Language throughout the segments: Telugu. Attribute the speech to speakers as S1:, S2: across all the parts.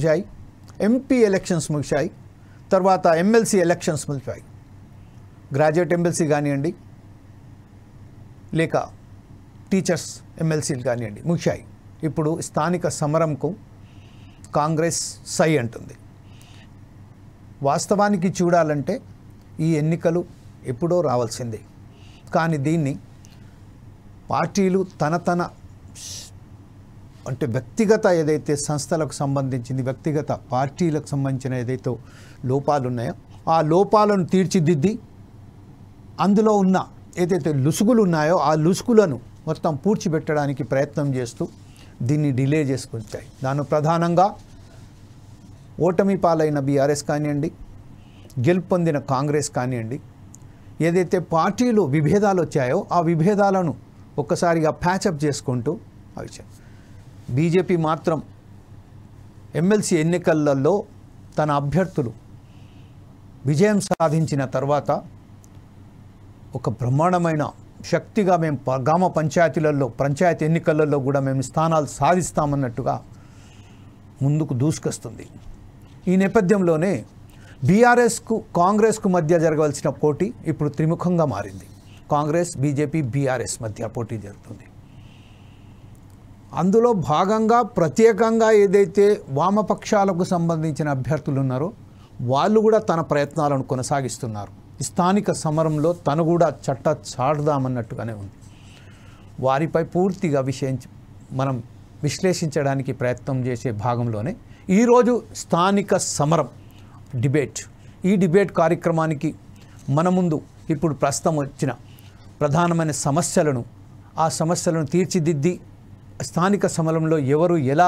S1: ముగిశాయి, ఎంపీ ఎలక్షన్స్ ముగిశాయి, తర్వాత ఎమ్మెల్సీ ఎలక్షన్స్ ముగిశాయి. గ్రాడ్యుయేట్ ఎమ్మెల్సీ కానివ్వండి, లేక టీచర్స్ ఎమ్మెల్సీలు కానివ్వండి ముగిశాయి. ఇప్పుడు స్థానిక సమరంకు కాంగ్రెస్ సై అంటుంది. వాస్తవానికి చూడాలంటే ఈ ఎన్నికలు ఎప్పుడో రావాల్సిందే. కానీ దీన్ని పార్టీలు తన అంటే వ్యక్తిగత ఏదైతే సంస్థలకు సంబంధించింది, వ్యక్తిగత పార్టీలకు సంబంధించిన ఏదైతే లోపాలు ఉన్నాయో ఆ లోపాలను తీర్చిదిద్ది అందులో ఉన్న ఏదైతే లుసుగులు ఉన్నాయో ఆ లుసుగులను మొత్తం పూడ్చిపెట్టడానికి ప్రయత్నం చేస్తూ దీన్ని డిలే చేసుకొచ్చాయి. దాని ప్రధానంగా ఓటమి పాలైన బీఆర్ఎస్ కానివ్వండి, గెలుపొందిన కాంగ్రెస్ కానివ్వండి, ఏదైతే పార్టీలు విభేదాలు వచ్చాయో ఆ విభేదాలను ఒక్కసారిగా ప్యాచప్ చేసుకుంటూ వచ్చాయి. బీజేపీ మాత్రం ఎమ్మెల్సీ ఎన్నికలలో తన అభ్యర్థులు విజయం సాధించిన తర్వాత ఒక బ్రహ్మాండమైన శక్తిగా మేము గ్రామ పంచాయతీ ఎన్నికలలో కూడా మేము స్థానాలు సాధిస్తామన్నట్టుగా ముందుకు దూసుకొస్తుంది. ఈ నేపథ్యంలోనే బీఆర్ఎస్కు కాంగ్రెస్కు మధ్య జరగవలసిన పోటీ ఇప్పుడు త్రిముఖంగా మారింది. కాంగ్రెస్, బీజేపీ, బీఆర్ఎస్ మధ్య పోటీ జరుగుతుంది. అందులో భాగంగా ప్రత్యేకంగా ఏదైతే వామపక్షాలకు సంబంధించిన అభ్యర్థులు ఉన్నారో వాళ్ళు కూడా తన ప్రయత్నాలను కొనసాగిస్తున్నారు. స్థానిక సమరంలో తను కూడా చట్ట చాటుదామన్నట్టుగానే ఉంది. వారిపై పూర్తిగా మనం విశ్లేషించడానికి ప్రయత్నం చేసే భాగంలోనే ఈరోజు స్థానిక సమరం డిబేట్, ఈ డిబేట్ కార్యక్రమానికి మన ముందు ఇప్పుడు ప్రస్తుతం వచ్చిన ప్రధానమైన ఆ సమస్యలను తీర్చిదిద్ది స్థానిక సమరంలో ఎవరు ఎలా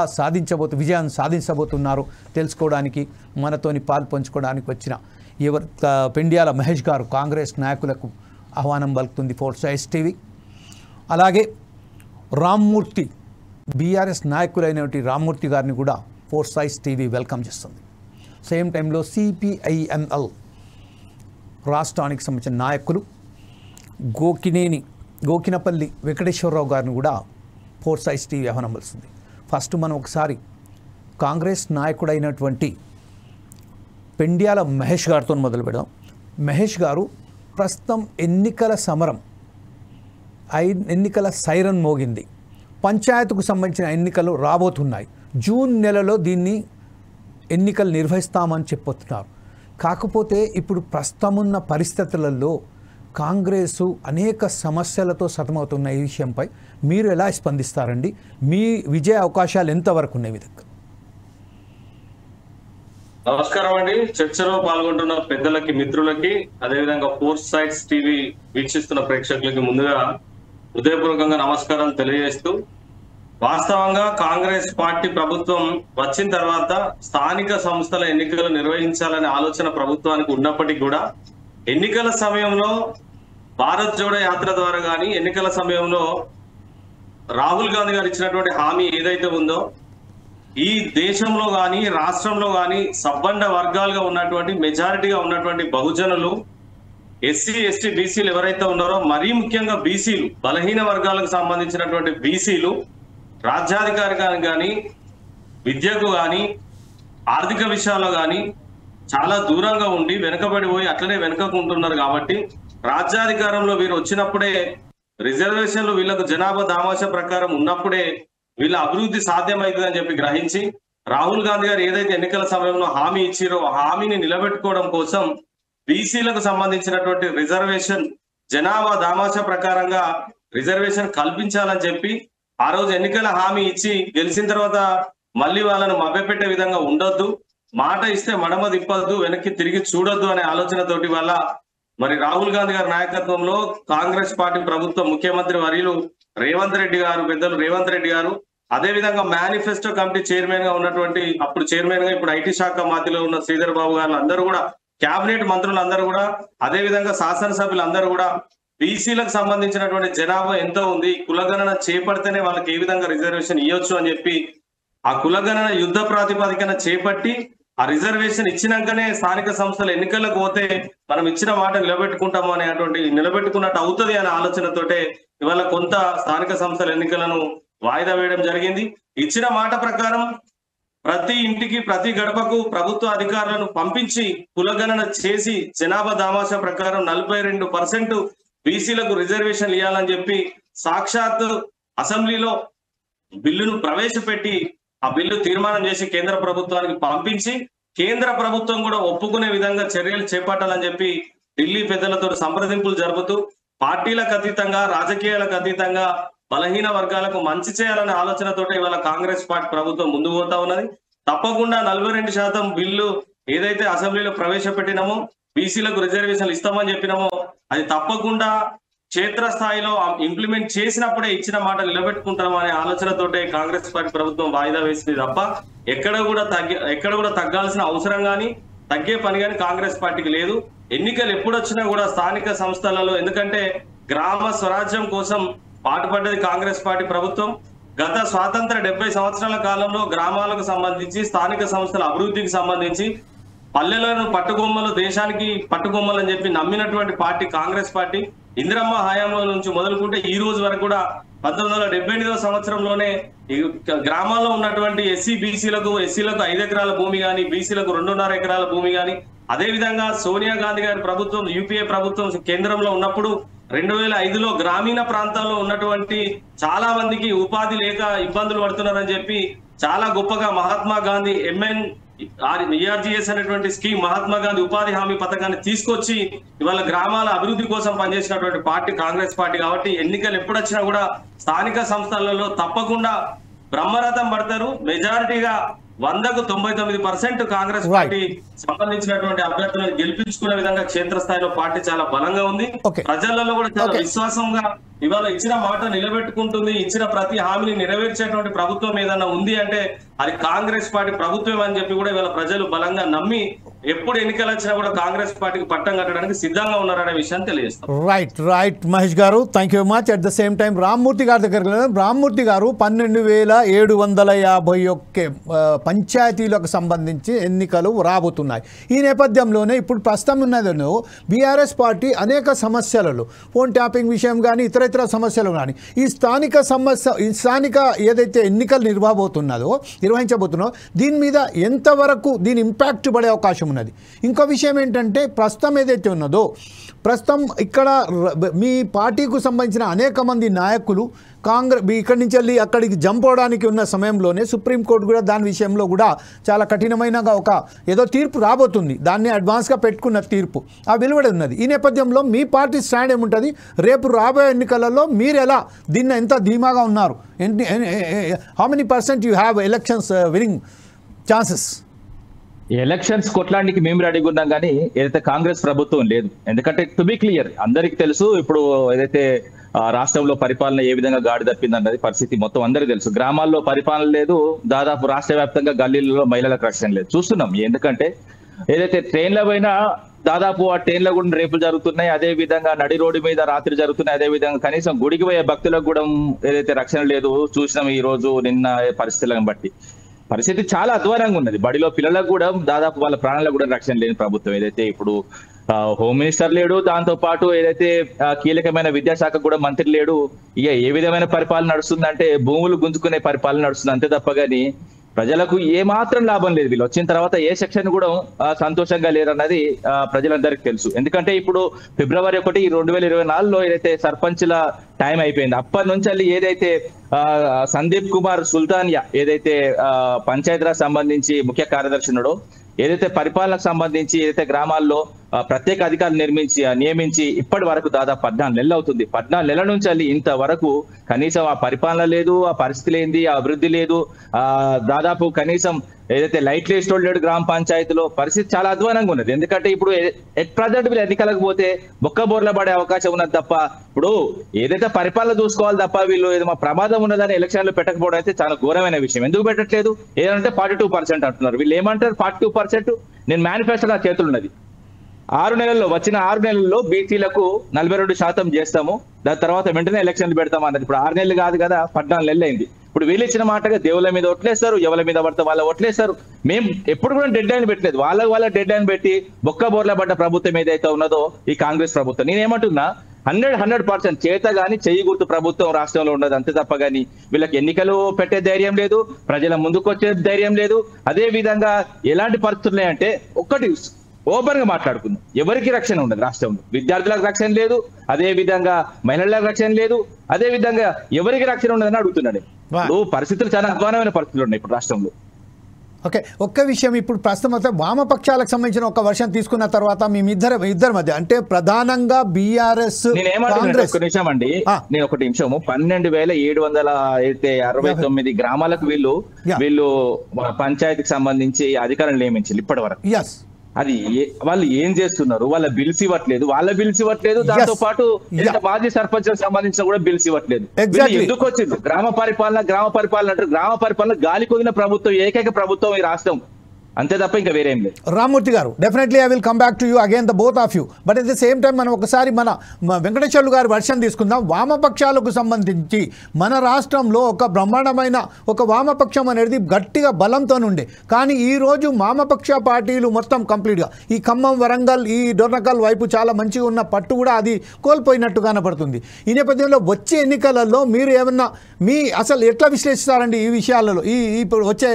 S1: విజయాన్ని సాధించబోతున్నారో తెలుసుకోవడానికి మనతోని పాల్పంచుకోవడానికి వచ్చిన పెండ్యాల మహేష్ గారు కాంగ్రెస్ నాయకులకు ఆహ్వానం పలుకుతుంది ఫోర్స్ ఐస్ టీవీ. అలాగే రామ్మూర్తి, బీఆర్ఎస్ నాయకులైనటువంటి రామ్మూర్తి గారిని కూడా ఫోర్స్ ఐస్ టీవీ వెల్కమ్ చేస్తుంది. సేమ్ టైంలో సిపిఐఎంఎల్ రాష్ట్రానికి సంబంధించిన నాయకులు గోకినపల్లి వెంకటేశ్వరరావు గారిని కూడా ఫోర్స్ ఐస్ టీవీ ఆహ్వానం పలుకుతుంది. ఫస్ట్ మనం ఒకసారి కాంగ్రెస్ నాయకుడైనటువంటి పెండ్యాల మహేష్ గారితో మొదలు పెడదాం. మహేష్ గారు, ప్రస్తుతం ఎన్నికల సైరన్ మోగింది. పంచాయతీకు సంబంధించిన ఎన్నికలు రాబోతున్నాయి. జూన్ నెలలో దీన్ని ఎన్నికలు నిర్వహిస్తామని చెప్పుతున్నారు. కాకపోతే ఇప్పుడు ప్రస్తుతమున్న పరిస్థితులలో కాంగ్రెసు అనేక సమస్యలతో సతమవుతున్న ఈ విషయంపై మీరు ఎలా స్పందిస్తారండి? మీ విజయ అవకాశాలు ఎంతవరకు ఉన్నాయి? విధంగా
S2: నమస్కారం అండి. చర్చలో పాల్గొంటున్న పెద్దలకి, మిత్రులకి, అదేవిధంగా ఫోర్స్ సైట్స్ టీవీ వీక్షిస్తున్న ప్రేక్షకులకి ముందుగా హృదయపూర్వకంగా నమస్కారాలు తెలియజేస్తూ, వాస్తవంగా కాంగ్రెస్ పార్టీ ప్రభుత్వం వచ్చిన తర్వాత స్థానిక సంస్థల ఎన్నికలు నిర్వహించాలనే ఆలోచన ప్రభుత్వానికి ఉన్నప్పటికీ కూడా ఎన్నికల సమయంలో భారత్ జోడో యాత్ర ద్వారా కానీ, ఎన్నికల సమయంలో రాహుల్ గాంధీ గారు ఇచ్చినటువంటి హామీ ఏదైతే ఉందో, ఈ దేశంలో కానీ రాష్ట్రంలో కానీ సబ్బండ వర్గాలుగా ఉన్నటువంటి మెజారిటీగా ఉన్నటువంటి బహుజనులు, ఎస్సీ ఎస్టీ బీసీలు ఎవరైతే ఉన్నారో, మరీ ముఖ్యంగా బీసీలు, బలహీన వర్గాలకు సంబంధించినటువంటి బీసీలు రాజ్యాధికారికానికి కానీ, విద్యకు కానీ, ఆర్థిక విషయాల్లో కానీ చాలా దూరంగా ఉండి వెనుకబడిపోయి అట్లనే వెనుకకుంటున్నారు. కాబట్టి రాజ్యాధికారంలో వీరు వచ్చినప్పుడే, రిజర్వేషన్లు వీళ్ళకు జనాభా దామాషా ప్రకారం ఉన్నప్పుడే వీళ్ళ అభివృద్ధి సాధ్యమవుతుందని చెప్పి గ్రహించి రాహుల్ గాంధీ గారు ఏదైతే ఎన్నికల సమయంలో హామీ ఇచ్చిరో ఆ హామీని నిలబెట్టుకోవడం కోసం బీసీలకు సంబంధించినటువంటి రిజర్వేషన్ జనాభా దామాషా ప్రకారంగా రిజర్వేషన్ కల్పించాలని చెప్పి ఆ రోజు ఎన్నికల హామీ ఇచ్చి గెలిచిన తర్వాత మళ్ళీ వాళ్ళను మభ్యపెట్టే విధంగా ఉండొద్దు, మాట ఇస్తే మడమ తిప్పొద్దు, వెనక్కి తిరిగి చూడొద్దు అనే ఆలోచనతోటి వల్ల మరి రాహుల్ గాంధీ గారి నాయకత్వంలో కాంగ్రెస్ పార్టీ ప్రభుత్వం, ముఖ్యమంత్రి వర్యులు రేవంత్ రెడ్డి గారు, పెద్దలు రేవంత్ రెడ్డి గారు, అదే విధంగా మేనిఫెస్టో కమిటీ చైర్మన్ గా ఉన్నటువంటి, అప్పుడు చైర్మన్ గా ఇప్పుడు ఐటీ శాఖ మంత్రిలో ఉన్న శ్రీధర్ బాబు గారు అందరూ కూడా, కేబినెట్ మంత్రులు అందరూ కూడా, అదే విధంగా శాసనసభ్యులు అందరూ కూడా బీసీలకు సంబంధించినటువంటి జనాభా ఎంతో ఉంది, కులగణన చేపడితేనే వాళ్ళకి ఏ విధంగా రిజర్వేషన్ ఇవ్వచ్చు అని చెప్పి ఆ కులగణన యుద్ధ ప్రాతిపదికన చేపట్టి ఆ రిజర్వేషన్ ఇచ్చినాకనే స్థానిక సంస్థల ఎన్నికలకు పోతే మనం ఇచ్చిన మాట నిలబెట్టుకుంటాము అనేటువంటి, నిలబెట్టుకున్నట్టు అవుతుంది అనే ఆలోచనతోటే ఇవాళ కొంత స్థానిక సంస్థల ఎన్నికలను వాయిదా వేయడం జరిగింది. ఇచ్చిన మాట ప్రకారం ప్రతి ఇంటికి ప్రతి గడపకు ప్రభుత్వ అధికారులను పంపించి కులగణన చేసి జనాభా దామాషా ప్రకారం 42% బీసీలకు రిజర్వేషన్లు ఇవ్వాలని చెప్పి సాక్షాత్ అసెంబ్లీలో బిల్లును ప్రవేశపెట్టి ఆ బిల్లు తీర్మానం చేసి కేంద్ర ప్రభుత్వానికి పంపించి కేంద్ర ప్రభుత్వం కూడా ఒప్పుకునే విధంగా చర్యలు చేపట్టాలని చెప్పి ఢిల్లీ పెద్దలతో సంప్రదింపులు జరుపుతూ పార్టీలకు అతీతంగా రాజకీయాలకు అతీతంగా బలహీన వర్గాలకు మంచి చేయాలనే ఆలోచనతో ఇవాళ కాంగ్రెస్ పార్టీ ప్రభుత్వం ముందుకు పోతా ఉన్నది. తప్పకుండా 42% బిల్లు ఏదైతే అసెంబ్లీలో ప్రవేశపెట్టినామో బీసీలకు రిజర్వేషన్లు ఇస్తామని చెప్పినామో అది తప్పకుండా క్షేత్రస్థాయిలో ఇంప్లిమెంట్ చేసినప్పుడే ఇచ్చిన మాట నిలబెట్టుకుంటాం అనే ఆలోచనతోటే కాంగ్రెస్ పార్టీ ప్రభుత్వం వాయిదా వేసింది తప్ప ఎక్కడ కూడా తగ్గాల్సిన అవసరం కానీ తగ్గే పని కానీ కాంగ్రెస్ పార్టీకి లేదు. ఎన్నికలు ఎప్పుడు వచ్చినా కూడా స్థానిక సంస్థలలో, ఎందుకంటే గ్రామ స్వరాజ్యం కోసం పాటుపడ్డది కాంగ్రెస్ పార్టీ ప్రభుత్వం. గత స్వాతంత్ర 70 సంవత్సరాల కాలంలో గ్రామాలకు సంబంధించి స్థానిక సంస్థల అభివృద్ధికి సంబంధింంచి పల్లెలను పట్టుకొమ్మలు దేశానికి పట్టుకొమ్మలు అని చెప్పి నమ్మినటువంటి పార్టీ కాంగ్రెస్ పార్టీ. ఇందిరమ్మ హయాంలో నుంచి మొదలుకుంటే ఈ రోజు వరకు కూడా 1978వ సంవత్సరంలోనే గ్రామాల్లో ఉన్నటువంటి ఎస్సీలకు 5 ఎకరాల భూమి కానీ బీసీలకు 2.5 ఎకరాల భూమి కానీ, అదే విధంగా సోనియా గాంధీ గారి ప్రభుత్వం యూపీఏ ప్రభుత్వం కేంద్రంలో ఉన్నప్పుడు 2005లో గ్రామీణ ప్రాంతాల్లో ఉన్నటువంటి చాలా మందికి ఉపాధి లేక ఇబ్బందులు పడుతున్నారని చెప్పి చాలా గొప్పగా మహాత్మా గాంధీ ERGS అనేటువంటి స్కీమ్, మహాత్మా గాంధీ ఉపాధి హామీ పథకాన్ని తీసుకొచ్చి ఇవాళ గ్రామాల అభివృద్ధి కోసం పనిచేసినటువంటి పార్టీ కాంగ్రెస్ పార్టీ. కాబట్టి ఎన్నికలు ఎప్పుడొచ్చినా కూడా స్థానిక సంస్థలలో తప్పకుండా బ్రహ్మరథం పడతారు. మెజారిటీగా 100కు 99% కాంగ్రెస్ పార్టీ సంబంధించినటువంటి అభ్యర్థులను గెలిపించుకునే విధంగా క్షేత్రస్థాయిలో పార్టీ చాలా బలంగా ఉంది. ప్రజలలో కూడా చాలా విశ్వాసంగా ఇవాళ ఇచ్చిన మాట నిలబెట్టుకుంటుంది. ఇచ్చిన ప్రతి హామీని నెరవేర్చేటువంటి ప్రభుత్వం ఏదన్నా ఉంది అంటే అది కాంగ్రెస్ పార్టీ ప్రభుత్వం అని చెప్పి కూడా ఇవాళ ప్రజలు బలంగా నమ్మి ఎప్పుడు ఎన్నికలు వచ్చినా కూడా కాంగ్రెస్ పార్టీకి పట్టం కట్టడానికి సిద్ధంగా ఉన్నారనే విషయాన్ని తెలియజేస్తాం.
S1: రైట్ మహేష్ గారు, thank you very much. At the same time Rammurthy గారి దగ్గర రామ్మూర్తి గారు 12,751 పంచాయతీలకు సంబంధించి ఎన్నికలు రాబోతున్నాయి. ఈ నేపథ్యంలోనే ఇప్పుడు ప్రస్తుతం ఉన్నదో బీఆర్ఎస్ పార్టీ అనేక సమస్యలలో ఫోన్ ట్యాపింగ్ విషయం కానీ ఇతర సమస్యలు కానీ ఈ స్థానిక ఏదైతే ఎన్నికలు నిర్వహించబోతున్నదో దీని మీద ఎంతవరకు దీని ఇంపాక్ట్ పడే అవకాశం ఉన్నది. ఇంకో విషయం ఏంటంటే ప్రస్తుతం ఏదైతే ఉన్నదో ఇక్కడ మీ పార్టీకు సంబంధించిన అనేక మంది నాయకులు ఇక్కడి నుంచి వెళ్ళి అక్కడికి జంప్ అవడానికి ఉన్న సమయంలోనే సుప్రీంకోర్టు కూడా దాని విషయంలో కూడా చాలా కఠినమైన ఏదో తీర్పు రాబోతుంది. దాన్ని అడ్వాన్స్గా పెట్టుకున్న తీర్పు ఆ వెలువడి ఉన్నది. ఈ నేపథ్యంలో మీ పార్టీ స్టాండ్ ఏముంటుంది? రేపు రాబోయే ఎన్నికలలో మీరు ఎలా దీన్ని ఎంత ధీమాగా ఉన్నారు? How many % you have elections winning chances?
S3: Elections కొట్లానికి మేము రెడీగా ఉన్నాం కానీ ఏదైతే కాంగ్రెస్ ప్రభుత్వం లేదు. ఎందుకంటే టు బి క్లియర్ అందరికీ తెలుసు ఇప్పుడు ఏదైతే రాష్ట్రంలో పరిపాలన ఏ విధంగా గాడి తప్పిందన్నది పరిస్థితి మొత్తం అందరికీ తెలుసు. గ్రామాల్లో పరిపాలన లేదు, దాదాపు రాష్ట్ర వ్యాప్తంగా గల్లీలలో మహిళలకు రక్షణ లేదు. చూస్తున్నాం ఎందుకంటే ఏదైతే ట్రైన్ల పైన దాదాపు ఆ ట్రైన్ల కూడా రేపులు జరుగుతున్నాయి, అదే విధంగా నడి రోడ్డు మీద రాత్రి జరుగుతున్నాయి, అదే విధంగా కనీసం గుడికి పోయే భక్తులకు కూడా ఏదైతే రక్షణ లేదు చూసినాం ఈ రోజు నిన్న పరిస్థితులను బట్టి. పరిస్థితి చాలా అధ్వానంగా ఉన్నది. బడిలో పిల్లలకు కూడా దాదాపు వాళ్ళ ప్రాణాలకు కూడా రక్షణ లేని ప్రభుత్వం. ఏదైతే ఇప్పుడు హోమ్ మినిస్టర్ లేడు, దాంతో పాటు ఏదైతే కీలకమైన విద్యాశాఖ కూడా మంత్రి లేడు. ఇక ఏ విధమైన పరిపాలన నడుస్తుందంటే భూములు గుంజుకునే పరిపాలన నడుస్తుంది అంతే తప్ప గాని ప్రజలకు ఏ మాత్రం లాభం లేదు. వీళ్ళు వచ్చిన తర్వాత ఏ సెక్షన్ కూడా సంతోషంగా లేరన్నది ప్రజలందరికీ తెలుసు. ఎందుకంటే ఇప్పుడు ఫిబ్రవరి 1 2024లో ఏదైతే సర్పంచ్ల టైం అయిపోయింది అప్పటి నుంచి ఏదైతే సందీప్ కుమార్ సుల్తానియా ఏదైతే పంచాయతీరాజ్ సంబంధించి ముఖ్య కార్యదర్శి ఉన్నాడో ఏదైతే పరిపాలనకు సంబంధించి ఏదైతే గ్రామాల్లో ప్రత్యేక అధికారులు నియమించి ఇప్పటి వరకు దాదాపు 14 నెలలు అవుతుంది. 14 నెలల నుంచి ఇంతవరకు కనీసం ఆ పరిపాలన లేదు, ఆ పరిస్థితి లేనిది, ఆ అభివృద్ధి లేదు. దాదాపు కనీసం ఏదైతే లైట్లు వేసేటోళ్ళు లేడు గ్రామ పంచాయతీలో. పరిస్థితి చాలా అధ్వానంగా ఉన్నది. ఎందుకంటే ఇప్పుడు ప్రజెంట్ వీళ్ళు ఎన్నికలకు పోతే బొక్కబోర్ల పడే అవకాశం ఉన్నది తప్ప ఇప్పుడు ఏదైతే పరిపాలన చూసుకోవాలి తప్ప వీళ్ళు ఏదో మా ప్రమాదం ఉన్నదని ఎలక్షన్లు పెట్టకపోవడం అయితే చాలా ఘోరమైన విషయం. ఎందుకు పెట్టట్లేదు? ఏదంటే 42% అంటున్నారు. వీళ్ళు ఏమంటారు? 42%. నేను మేనిఫెస్టో నా చేతులు ఉన్నది. 6 నెలల్లో వచ్చిన 6 నెలల్లో బీసీలకు 42% చేస్తాము, దాని తర్వాత వెంటనే ఎలక్షన్లు పెడతాం అన్నది. ఇప్పుడు 6 నెలలు కాదు కదా, 14 నెలలు అయింది. ఇప్పుడు వీళ్ళు ఇచ్చిన మాటగా దేవుళ్ళ మీద ఓట్లేస్తారు, ఎవరి మీద పడితే వాళ్ళ ఓట్లేస్తారు. మేము ఎప్పుడు కూడా డెడ్ లైన్ పెట్టలేదు. వాళ్ళ డెడ్ లైన్ పెట్టి బొక్క బోర్ల పడ్డ ప్రభుత్వం ఏదైతే ఉన్నదో ఈ కాంగ్రెస్ ప్రభుత్వం. నేనేమంటున్నా 100% చేత గాని చెయ్యి గుర్తు ప్రభుత్వం రాష్ట్రంలో ఉండదు అంతే తప్ప గాని వీళ్ళకి ఎన్నికలు పెట్టే ధైర్యం లేదు, ప్రజల ముందుకు వచ్చే ధైర్యం లేదు. అదే విధంగా ఎలాంటి పరిస్థితులు అంటే ఒక్కటి ఓపెన్ గా మాట్లాడుకుందాం, ఎవరికి రక్షణ ఉండదు రాష్ట్రంలో. విద్యార్థులకు రక్షణ లేదు, అదే విధంగా మహిళలకు రక్షణ లేదు, అదే విధంగా ఎవరికి రక్షణ ఉండదని అడుగుతున్నాడు. పరిస్థితులు చాలా అధ్వానమైన పరిస్థితులు ఉన్నాయి ఇప్పుడు రాష్ట్రంలో.
S1: ఓకే, ఒక్క విషయం ఇప్పుడు ప్రస్తుతం వామపక్షాలకు సంబంధించిన ఒక వర్షం తీసుకున్న తర్వాత ఇద్దరి మధ్య అంటే ప్రధానంగా బీఆర్ఎస్
S3: ఒక్క నిమిషం అండి, నేను ఒకటి నిమిషము 12,769 గ్రామాలకు వీళ్ళు పంచాయతీకి సంబంధించి అధికారులు నియమించారు ఇప్పటి వరకు. అది వాళ్ళు ఏం చేస్తున్నారు, వాళ్ళ బిల్స్ ఇవ్వట్లేదు, దాంతో పాటు మాజీ సర్పంచ్ సంబంధించిన కూడా బిల్స్ ఇవ్వట్లేదు. ఎందుకు వచ్చింది గ్రామ పరిపాలన అంటారు, గ్రామ పరిపాలన గాలి కొదిన ప్రభుత్వం, ఏకైక ప్రభుత్వం ఈ రాష్ట్రం, అంతే తప్ప ఇంకా వేరేం లేదు.
S1: రామ్మూర్తి గారు, definitely I will come back to you again the both of you, but at the same time మనం ఒకసారి మన వెంకటేశ్వర్లు గారి వర్షన్ తీసుకుందాం. వామపక్షాలకు సంబంధించి మన రాష్ట్రంలో ఒక బ్రహ్మాండమైన ఒక వామపక్షం అనేది గట్టిగా బలంతో ఉండే, కానీ ఈరోజు వామపక్ష పార్టీలు మొత్తం కంప్లీట్గా ఈ ఖమ్మం, వరంగల్, ఈ డొర్నకల్ వైపు చాలా మంచిగా ఉన్న పట్టు కూడా అది కోల్పోయినట్టు కనపడుతుంది. ఈ నేపథ్యంలో వచ్చే ఎన్నికలలో మీరు ఏమన్నా అసలు ఎట్లా విశ్లేషిస్తారండి ఈ విషయాలలో, ఇప్పుడు వచ్చే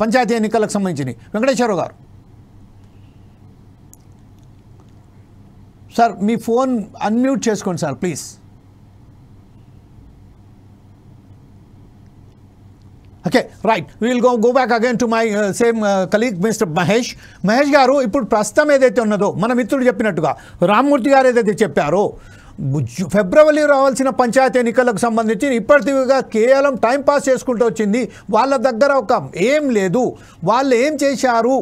S1: పంచాయతీ ఎన్నికలకు సంబంధించి? వెంకటేశ్వర గారు సార్, మీ ఫోన్ అన్మ్యూట్ చేసుకోండి sir please. Okay, right, will go back again to my same colleague mister Mahesh గారు. ఇప్పుడు ప్రస్తుతం ఏదైతే ఉన్నదో మన మిత్రుడు చెప్పినట్టుగా రామ్మూర్తి గారు ఏదైతే చెప్పారో, ఫిబ్రవరిలో రావాల్సిన పంచాయతీ ఎన్నికలకు సంబంధించి ఇప్పటిగా కేవలం టైంపాస్ చేసుకుంటూ వచ్చింది, వాళ్ళ దగ్గర ఒక ఏం లేదు, వాళ్ళు ఏం చేశారు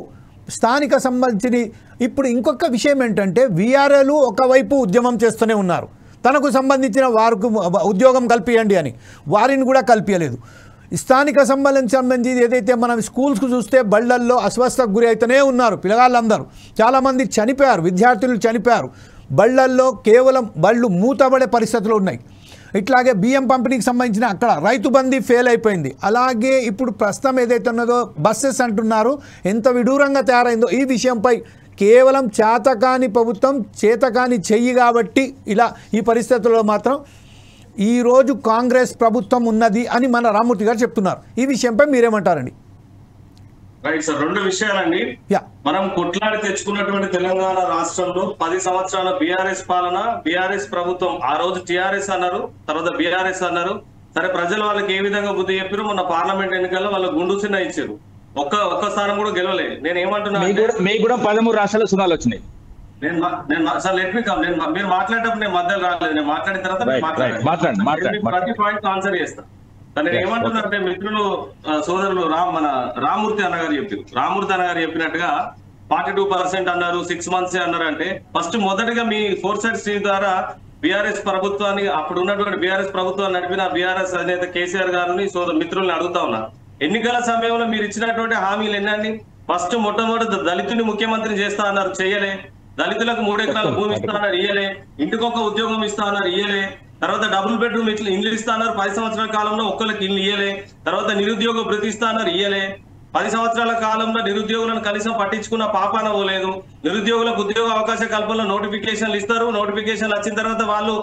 S1: స్థానిక సంబంధించి. ఇప్పుడు ఇంకొక విషయం ఏంటంటే వీఆర్ఏలు ఒకవైపు ఉద్యమం చేస్తూనే ఉన్నారు, తనకు సంబంధించిన వారికి ఉద్యోగం కల్పియండి అని, వారిని కూడా కల్పించలేదు. స్థానిక సంబంధించి ఏదైతే మనం స్కూల్స్కు చూస్తే బళ్ళల్లో అస్వస్థకు గురి అయితేనే ఉన్నారు పిల్లగాళ్ళందరూ, చాలామంది చనిపోయారు, విద్యార్థులు చనిపోయారు, బళ్ళల్లో కేవలం బళ్ళు మూతబడే పరిస్థితులు ఉన్నాయి. ఇట్లాగే బియ్యం పంపిణీకి సంబంధించిన అక్కడ రైతు బందీ ఫెయిల్ అయిపోయింది. అలాగే ఇప్పుడు ప్రస్తుతం ఏదైతే ఉన్నదో బస్సెస్ అంటున్నారు, ఎంత విడూరంగా తయారైందో ఈ విషయంపై కేవలం చేతకాని ప్రభుత్వం చేతకాని చెయ్యి కాబట్టి ఇలా ఈ పరిస్థితుల్లో మాత్రం ఈరోజు కాంగ్రెస్ ప్రభుత్వం ఉన్నది అని మన రామ్మూర్తి గారు చెప్తున్నారు. ఈ విషయంపై మీరేమంటారండి?
S2: రైట్ సార్, రెండు విషయాలండి. మనం కొట్లాడి తెచ్చుకున్నటువంటి తెలంగాణ రాష్ట్రంలో 10 సంవత్సరాల బీఆర్ఎస్ పాలన, బీఆర్ఎస్ ప్రభుత్వం, ఆ రోజు టీఆర్ఎస్ అన్నారు, తర్వాత బీఆర్ఎస్ అన్నారు. సరే, ప్రజలు వాళ్ళకి ఏ విధంగా బుద్ధి చెప్పారు, మొన్న పార్లమెంట్ ఎన్నికల్లో వాళ్ళు గుండు చిన్న ఇచ్చారు, ఒక్క స్థానం కూడా గెలవలేదు. నేను ఏమంటున్నా,
S3: మీకు కూడా 13 రాష్ట్రాల్లో సున్నాలు వచ్చినాయి.
S2: సార్ లెట్ మీ కమ్, మీరు మాట్లాడేటప్పుడు నేను మధ్యలో రాలేదు, నేను మాట్లాడిన తర్వాత ప్రతి పాయింట్ ఆన్సర్ చేస్తాను. నేను ఏమంటున్నారంటే, మిత్రులు సోదరులు రామ్మూర్తి అన్నగారు చెప్పినట్టుగా 42% అన్నారు, 6 months అన్నారు. అంటే ఫస్ట్ మొదటిగా మీ 4 side స్ట్రీమ్ ద్వారా బీఆర్ఎస్ ప్రభుత్వాన్ని, అప్పుడు ఉన్నటువంటి బీఆర్ఎస్ ప్రభుత్వాన్ని నడిపిన బీఆర్ఎస్ అధినేత కేసీఆర్ గారిని మిత్రుల్ని అడుగుతా ఉన్నా, ఎన్నికల సమయంలో మీరు ఇచ్చినటువంటి హామీలు ఎన్ని? ఫస్ట్ మొట్టమొదటి దళితుని ముఖ్యమంత్రిని చేస్తా అన్నారు, చేయలే. దళితులకు 3 ఎకరాల భూమి ఇస్తా అన్నారు, ఇయ్యలే. ఇంటికొక ఉద్యోగం ఇస్తా అన్నారు, ఇయ్యలే. తర్వాత డబుల్ బెడ్రూమ్ ఇల్లు ఇస్తా అన్నారు, 10 సంవత్సరాల కాలంలో ఒక్కరికి ఇల్లు ఇయ్యలే. తర్వాత నిరుద్యోగ భృతి ఇస్తా అన్నారు, ఇయ్యలే. 10 సంవత్సరాల కాలంలో నిరుద్యోగులను కనీసం పట్టించుకున్న పాపాన పోలేదు. నిరుద్యోగులకు ఉద్యోగ అవకాశ కల్పనలో నోటిఫికేషన్లు ఇస్తారు, నోటిఫికేషన్లు వచ్చిన తర్వాత వాళ్ళు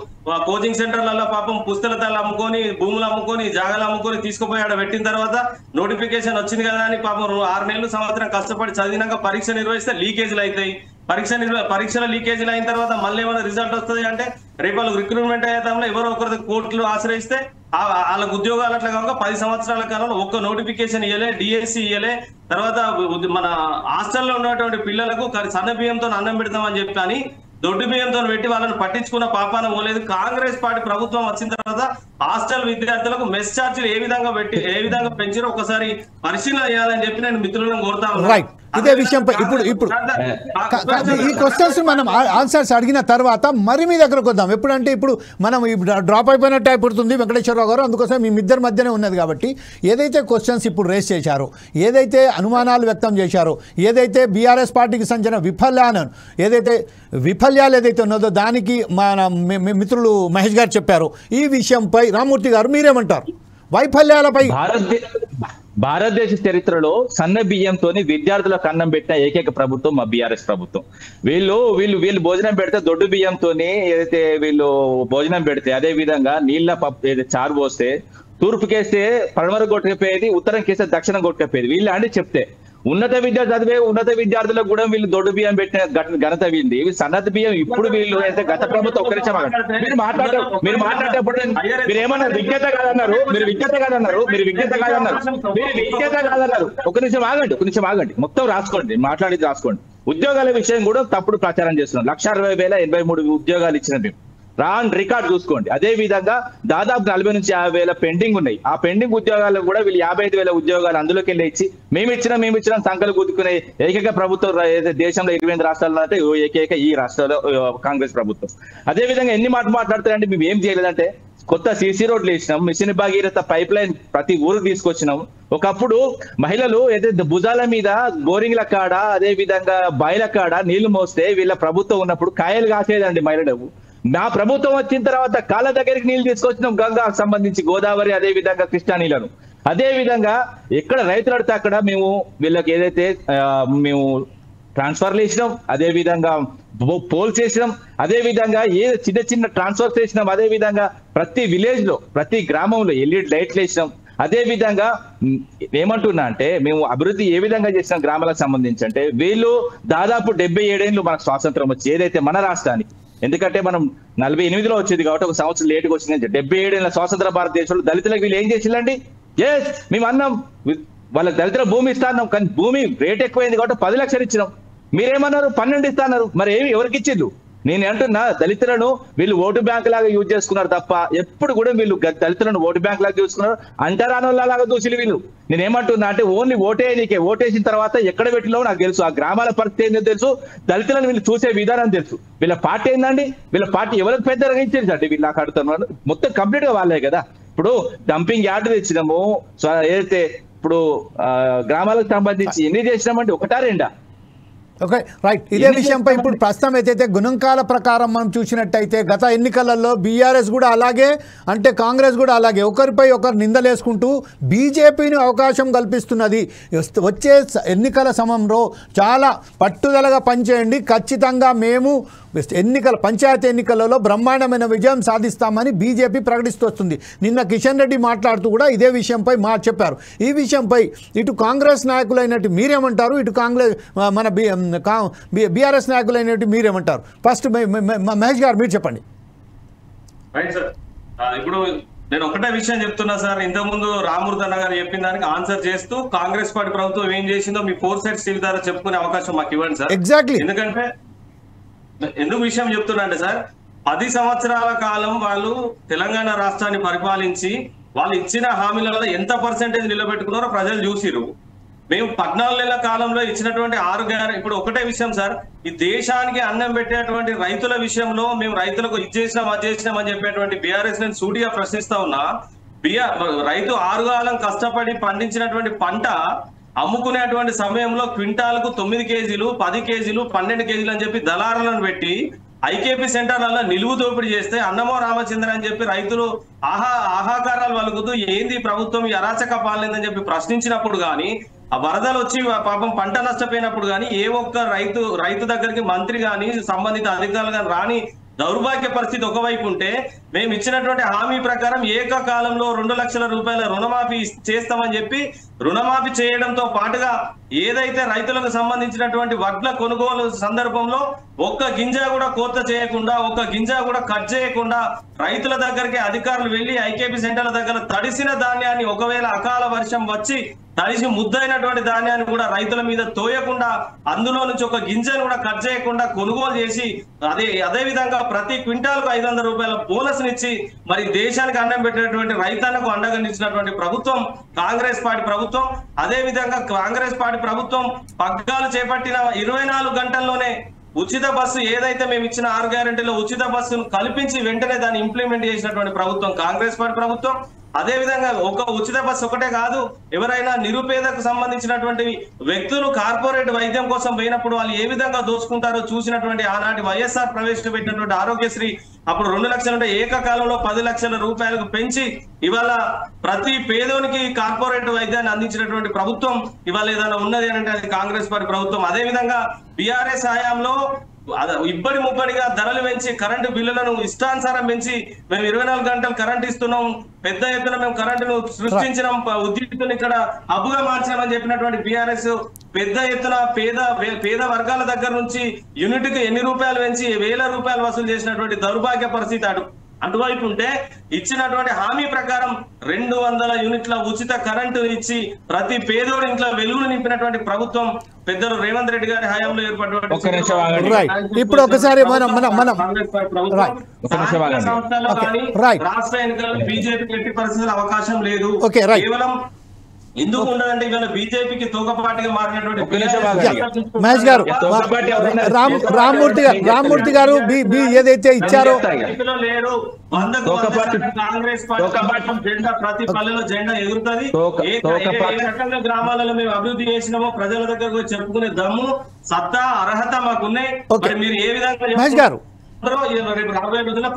S2: కోచింగ్ సెంటర్లలో పాపం పుస్తకాలు అమ్ముకొని, భూములు అమ్ముకొని, జాగాలు అమ్ముకొని తీసుకుపోయి ఆడ పెట్టిన తర్వాత నోటిఫికేషన్ వచ్చింది కదా అని పాపం 6 నెలలు సంవత్సరం కష్టపడి చదివినాక పరీక్ష నిర్వహిస్తే లీకేజీలు అవుతాయి. పరీక్షల లీకేజీలు అయిన తర్వాత మళ్ళీ ఏమైనా రిజల్ట్ వస్తుంది అంటే రేపు వాళ్ళకి రిక్రూట్మెంట్ అయ్యేటప్పుడు ఎవరో ఒకరి కోర్టులు ఆశ్రయిస్తే వాళ్ళకు ఉద్యోగాలు అట్లా కాక 10 సంవత్సరాల కాలంలో ఒక్క నోటిఫికేషన్ ఇయ్యలే, డిఎస్సి ఇయ్యలే. తర్వాత మన హాస్టల్లో ఉన్నటువంటి పిల్లలకు సన్న బియ్యంతో అన్నం పెడతామని చెప్పి అని దొడ్డు బియ్యంతో పెట్టి వాళ్ళని పట్టించుకున్న పాపాన పోలేదు. కాంగ్రెస్ పార్టీ ప్రభుత్వం వచ్చిన తర్వాత హాస్టల్ విద్యార్థులకు మెస్ ఛార్జీలు ఏ విధంగా పెంచారో ఒకసారి పరిశీలన చేయాలని చెప్పి నేను మిత్రులను కోరుతాను.
S1: ఇదే విషయంపై ఇప్పుడు ఈ క్వశ్చన్స్ మనం ఆన్సర్స్ అడిగిన తర్వాత మరి మీ దగ్గరకు వద్దాం. ఎప్పుడంటే ఇప్పుడు మనం డ్రాప్ అయిపోయినట్టు అయిపోతుంది వెంకటేశ్వరరావు గారు, అందుకోసం మీ ఇద్దరి మధ్యనే ఉన్నది కాబట్టి ఏదైతే క్వశ్చన్స్ ఇప్పుడు రేస్ చేశారో, ఏదైతే అనుమానాలు వ్యక్తం చేశారో, ఏదైతే బీఆర్ఎస్ పార్టీకి సంబంధించిన విఫల్యాలు ఏదైతే ఉన్నదో దానికి మన మిత్రులు మహేష్ గారు చెప్పారు. ఈ విషయంపై రామ్మూర్తి గారు మీరేమంటారు? వైఫల్యాలపై
S3: భారతదేశ చరిత్రలో సన్న బియ్యంతో విద్యార్థులకు అన్నం పెట్టిన ఏకైక ప్రభుత్వం మా బీఆర్ఎస్ ప్రభుత్వం. వీళ్ళు భోజనం పెడితే దొడ్డు బియ్యంతో ఏదైతే వీళ్ళు భోజనం పెడితే, అదే విధంగా నీళ్ళ చారు పోస్తే తూర్పుకేస్తే పడమర కొట్టుకపోయేది, ఉత్తరం కేస్తే దక్షిణం కొట్టుకపోయేది. వీళ్ళు అంటే చెప్తే ఉన్నత విద్య చదివే ఉన్నత విద్యార్థులకు కూడా వీళ్ళు దొడ్డు బియ్యం పెట్టిన ఘనత వీళ్ళది. సన్నద్ధ బియ్యం ఇప్పుడు వీళ్ళు అయితే గత ప్రభుత్వం ఒక్క నిమిషం మీరు మాట్లాడేటప్పుడు మీరు ఏమన్నారు? విజ్ఞత కాదన్నారు, మీరు విజ్ఞత కాదన్నారు. ఒక నిమిషం ఆగండి, మొత్తం రాసుకోండి, మాట్లాడేది రాసుకోండి. ఉద్యోగాల విషయం కూడా తప్పుడు ప్రచారం చేస్తున్నాం. 1,60,083 ఉద్యోగాలు ఇచ్చిన మేము రికార్డ్ చూసుకోండి. అదే విధంగా దాదాపు 40,000 నుంచి 50,000 పెండింగ్ ఉన్నాయి. ఆ పెండింగ్ ఉద్యోగాలు కూడా వీళ్ళు 55,000 ఉద్యోగాలు అందులోకి వెళ్ళి ఇచ్చి మేము ఇచ్చిన సంఖ్యలు గుద్దుకునే ఏకైక ప్రభుత్వం దేశంలో 28 రాష్ట్రాల్లో అంటే ఏకైక ఈ రాష్ట్రంలో కాంగ్రెస్ ప్రభుత్వం. అదే విధంగా ఎన్ని మాట్లాడతారంటే మేము ఏం చేయలేదంటే కొత్త సీసీ రోడ్లు వేసినాం, మిషన్ భగీరథ పైప్ లైన్ ప్రతి ఊరికి తీసుకొచ్చినాం. ఒకప్పుడు మహిళలు ఏదైతే భుజాల మీద బోరింగ్ల కాడ అదే విధంగా బాయిల కాడ నీళ్లు మోస్తే వీళ్ళ ప్రభుత్వం ఉన్నప్పుడు కాయలు కాసేదండి మహిళలు. నా ప్రభుత్వం వచ్చిన తర్వాత కాళ్ళ దగ్గరికి నీళ్లు తీసుకొచ్చినాం, గంగాకు సంబంధించి, గోదావరి అదే విధంగా కృష్ణా నీళ్లను. అదే విధంగా ఎక్కడ రైతులు అడితే అక్కడ మేము వీళ్ళకి ఏదైతే మేము ట్రాన్స్ఫర్లు వేసినాం, అదే విధంగా పోల్స్ వేసినాం, అదే విధంగా చిన్న ట్రాన్స్ఫర్స్ వేసినాం. అదే విధంగా ప్రతి విలేజ్ లో ప్రతి గ్రామంలో ఎల్ఈడి లైట్లు వేసినాం. అదే విధంగా ఏమంటున్నా అంటే మేము అభివృద్ధి ఏ విధంగా చేసినాం గ్రామాలకు సంబంధించి అంటే వీళ్ళు దాదాపు 77 ఏళ్ళు మనకు స్వాతంత్రం వచ్చి ఏదైతే మన రాష్ట్రానికి, ఎందుకంటే మనం 48లో వచ్చేది కాబట్టి ఒక సంవత్సరం లేటుగా వచ్చింది. 77 ఏళ్ళ స్వాతంత్ర భారతదేశంలో దళితులకు వీళ్ళు ఏం చేసిందండి? మేము అన్నాం వాళ్ళకి దళితుల భూమి ఇస్తాన్నాం, కానీ భూమి రేట్ ఎక్కువైంది కాబట్టి 10 లక్షలు ఇచ్చినాం. మీరేమన్నారు? 12 ఇస్తాన్నారు. మరి ఎవరికి ఇచ్చిండ్రు? నేను అంటున్నా దళితులను వీళ్ళు ఓటు బ్యాంక్ లాగా యూజ్ చేసుకున్నారు తప్ప ఎప్పుడు కూడా వీళ్ళు దళితులను ఓటు బ్యాంక్ లాగా చూసుకున్నారు. అంటరానోళ్ళలాగా దూసిలు వీళ్ళు. నేనేమంటున్నా అంటే ఓన్లీ ఓటేసిన తర్వాత ఎక్కడ పెట్టిలో నాకు తెలుసు, ఆ గ్రామాల పరిస్థితి ఏంటో తెలుసు, దళితులను వీళ్ళు చూసే విధానం తెలుసు. వీళ్ళ పార్టీ ఏందండి? వీళ్ళ పార్టీ ఎవరికి పెద్దగా ఇచ్చేసండి? వీళ్ళు నాకు అడుగుతున్నారు. మొత్తం కంప్లీట్ గా వాళ్ళే కదా. ఇప్పుడు డంపింగ్ యార్డు తెచ్చినాము, ఏదైతే ఇప్పుడు గ్రామాలకు సంబంధించి ఎన్ని చేసినామంటే ఒకటా రెండా?
S1: Okay, right. ఇదే విషయంపై ఇప్పుడు ప్రస్తుతం ఏదైతే గణాంకాల ప్రకారం మనం చూసినట్టయితే గత ఎన్నికలలో బీఆర్ఎస్ కూడా అలాగే, అంటే కాంగ్రెస్ కూడా అలాగే ఒకరిపై ఒకరు నిందలేసుకుంటూ బీజేపీని అవకాశం కల్పిస్తున్నది. వచ్చే ఎన్నికల సమయంలో చాలా పట్టుదలగా పనిచేయండి, ఖచ్చితంగా మేము పంచాయతీ ఎన్నికలలో బ్రహ్మాండమైన విజయం సాధిస్తామని బీజేపీ ప్రకటిస్తోంది. నిన్న కిషన్ రెడ్డి మాట్లాడుతూ కూడా ఇదే విషయంపై చెప్పారు. ఈ విషయంపై ఇటు కాంగ్రెస్ నాయకులైనట్టు మీరేమంటారు, ఇటు మన బీఆర్ఎస్ నాయకులైనట్టు మీరేమంటారు? ఫస్ట్ మహేష్ గారు మీరు చెప్పండి.
S2: ఇప్పుడు నేను ఒకటే విషయం చెప్తున్నా సార్, ఇంతకుముందు రామూర్ధన్న గారు చెప్పిన దానికి ఆన్సర్ చేస్తూ కాంగ్రెస్ పార్టీ ప్రభుత్వం ఏం చేసిందో మీ 4 సైడ్స్ టీవీ ద్వారా చెప్పుకునే అవకాశం మాకు ఇవ్వండి సార్.
S1: ఎగ్జాక్ట్లీ.
S2: ఎందుకు విషయం చెప్తున్నా అంటే సార్, 10 సంవత్సరాల కాలం వాళ్ళు తెలంగాణ రాష్ట్రాన్ని పరిపాలించి వాళ్ళు ఇచ్చిన హామీలలో ఎంత పర్సెంటేజ్ నిలబెట్టుకున్నారో ప్రజలు చూసిరు. మేము 14 నెలల కాలంలో ఇచ్చినటువంటి 6 గ్యారెంటీ. ఇప్పుడు ఒకటే విషయం సార్, ఈ దేశానికి అన్నం పెట్టేటువంటి రైతుల విషయంలో మేము రైతులకు ఇది చేసినాం అది చేసినాం అని చెప్పేటువంటి బీఆర్ఎస్ నేను సూటిగా ప్రశ్నిస్తా ఉన్నా. రైతు 6 కాలం కష్టపడి పండించినటువంటి పంట అమ్ముకునేటువంటి సమయంలో క్వింటాలకు 9 కేజీలు 10 కేజీలు 12 కేజీలు అని చెప్పి దళారులను పెట్టి ఐకేపీ సెంటర్లలో నిలువు దోపిడీ చేస్తే అన్నమో రామచంద్ర అని చెప్పి రైతులు ఆహాకారాలు వలుకుతూ ఏంది ప్రభుత్వం ఈ అరాచక పాలనేదని చెప్పి ప్రశ్నించినప్పుడు కానీ, ఆ వరదలు వచ్చి పాపం పంట నష్టపోయినప్పుడు కానీ ఏ ఒక్క రైతు దగ్గరికి మంత్రి కానీ సంబంధిత అధికారులు కానీ రాని దౌర్భాగ్య పరిస్థితి ఒకవైపు ఉంటే, మేము ఇచ్చినటువంటి హామీ ప్రకారం ఏకకాలంలో 2 లక్షల రూపాయల రుణమాఫీ చేస్తామని చెప్పి రుణమాఫీ చేయడంతో పాటుగా ఏదైతే రైతులకు సంబంధించినటువంటి వడ్ల కొనుగోలు సందర్భంలో ఒక్క గింజ కూడా కోత చేయకుండా, ఒక్క గింజ కూడా కట్ చేయకుండా రైతుల దగ్గరికి అధికారులు వెళ్లి ఐకేపీ సెంటర్ల దగ్గర తడిసిన ధాన్యాన్ని, ఒకవేళ అకాల వర్షం వచ్చి తడిసి ముద్దైనటువంటి ధాన్యాన్ని కూడా రైతుల మీద తోయకుండా, అందులో నుంచి ఒక గింజను కూడా కట్ చేయకుండా కొనుగోలు చేసి అదే విధంగా ప్రతి క్వింటాల్కు 500 రూపాయల బోనస్ నిచ్చి మరి దేశానికి అన్నం పెట్టినటువంటి రైతాన్నకు అండగా నిలిచినటువంటి ప్రభుత్వం కాంగ్రెస్ పార్టీ ప్రభుత్వం. అదే విధంగా కాంగ్రెస్ పార్టీ ప్రభుత్వం పగ్గాలు చేపట్టిన 24 గంటల్లోనే ఉచిత బస్సు ఏదైతే మేము ఇచ్చిన 6 గ్యారెంటీలో ఉచిత బస్సును కల్పించి వెంటనే దాన్ని ఇంప్లిమెంట్ చేసినటువంటి ప్రభుత్వం కాంగ్రెస్ పార్టీ ప్రభుత్వం. అదే విధంగా ఒక ఉచిత బస్సు ఒకటే కాదు, ఎవరైనా నిరుపేదకు సంబంధించినటువంటి వ్యక్తులు కార్పొరేట్ వైద్యం కోసం పోయినప్పుడు వాళ్ళు ఏ విధంగా దోచుకుంటారో చూసినటువంటి ఆనాటి వైఎస్ఆర్ ప్రవేశపెట్టినటువంటి ఆరోగ్యశ్రీ అప్పుడు 2 లక్షలు ఉంటే ఏకకాలంలో 10 లక్షల రూపాయలకు పెంచి ఇవాళ ప్రతి పేదోనికి కార్పొరేట్ వైద్యాన్ని అందించినటువంటి ప్రభుత్వం ఇవాళ ఏదైనా ఉన్నది అంటే అది కాంగ్రెస్ పార్టీ ప్రభుత్వం. అదే విధంగా బీఆర్ఎస్ హయాంలో ఇబ్బడి ముబ్బడిగా ధరలు పెంచి కరెంటు బిల్లులను ఇష్టానుసారం పెంచి మేము 24 గంటలు కరెంట్ ఇస్తున్నాం, పెద్ద ఎత్తున మేము కరెంటును సృష్టించినాం, ఉద్యోగులను ఇక్కడ హబ్బుగా మార్చామని చెప్పినటువంటి బీఆర్ఎస్ పెద్ద ఎత్తున పేద వర్గాల దగ్గర నుంచి యూనిట్కి ఎన్ని రూపాయలు పెంచి 1000 రూపాయలు వసూలు చేసినటువంటి దౌర్భాగ్య పరిస్థితి అటువైపు ఉంటే ఇచ్చినటువంటి హామీ ప్రకారం 200 యూనిట్ల ఉచిత కరెంటు ఇచ్చి ప్రతి పేదోడి ఇంట్లో వెలుగులు నింపినటువంటి ప్రభుత్వం పెద్దలు రేవంత్ రెడ్డి గారి హయాంలో ఏర్పడినటువంటి
S1: ఇప్పుడు ఒకసారి
S2: సంస్థల్లో కానీ రాష్ట్ర ఎన్నికల్లో బీజేపీకి ఎట్టి పరిస్థితుల్లో అవకాశం లేదు. కేవలం ఎందుకు ఉండదంటే ఇవాళ బీజేపీకి తోకపాటిగా మారినటువంటి
S1: మహేష్ గారు, రామ్మూర్తి గారు ఏదైతే ఇచ్చారో
S2: లేరు. 100 కాంగ్రెస్ పార్టీ జెండా ప్రతి పల్లెలో జెండా ఎగురుతుంది. ఏ రకంగా గ్రామాలలో మేము అభివృద్ధి చేసినామో ప్రజల దగ్గరకు చెప్పుకునే దమ్ము, సత్తా, అర్హత మాకున్నాయి. మీరు ఏ విధంగా
S1: మహేష్ గారు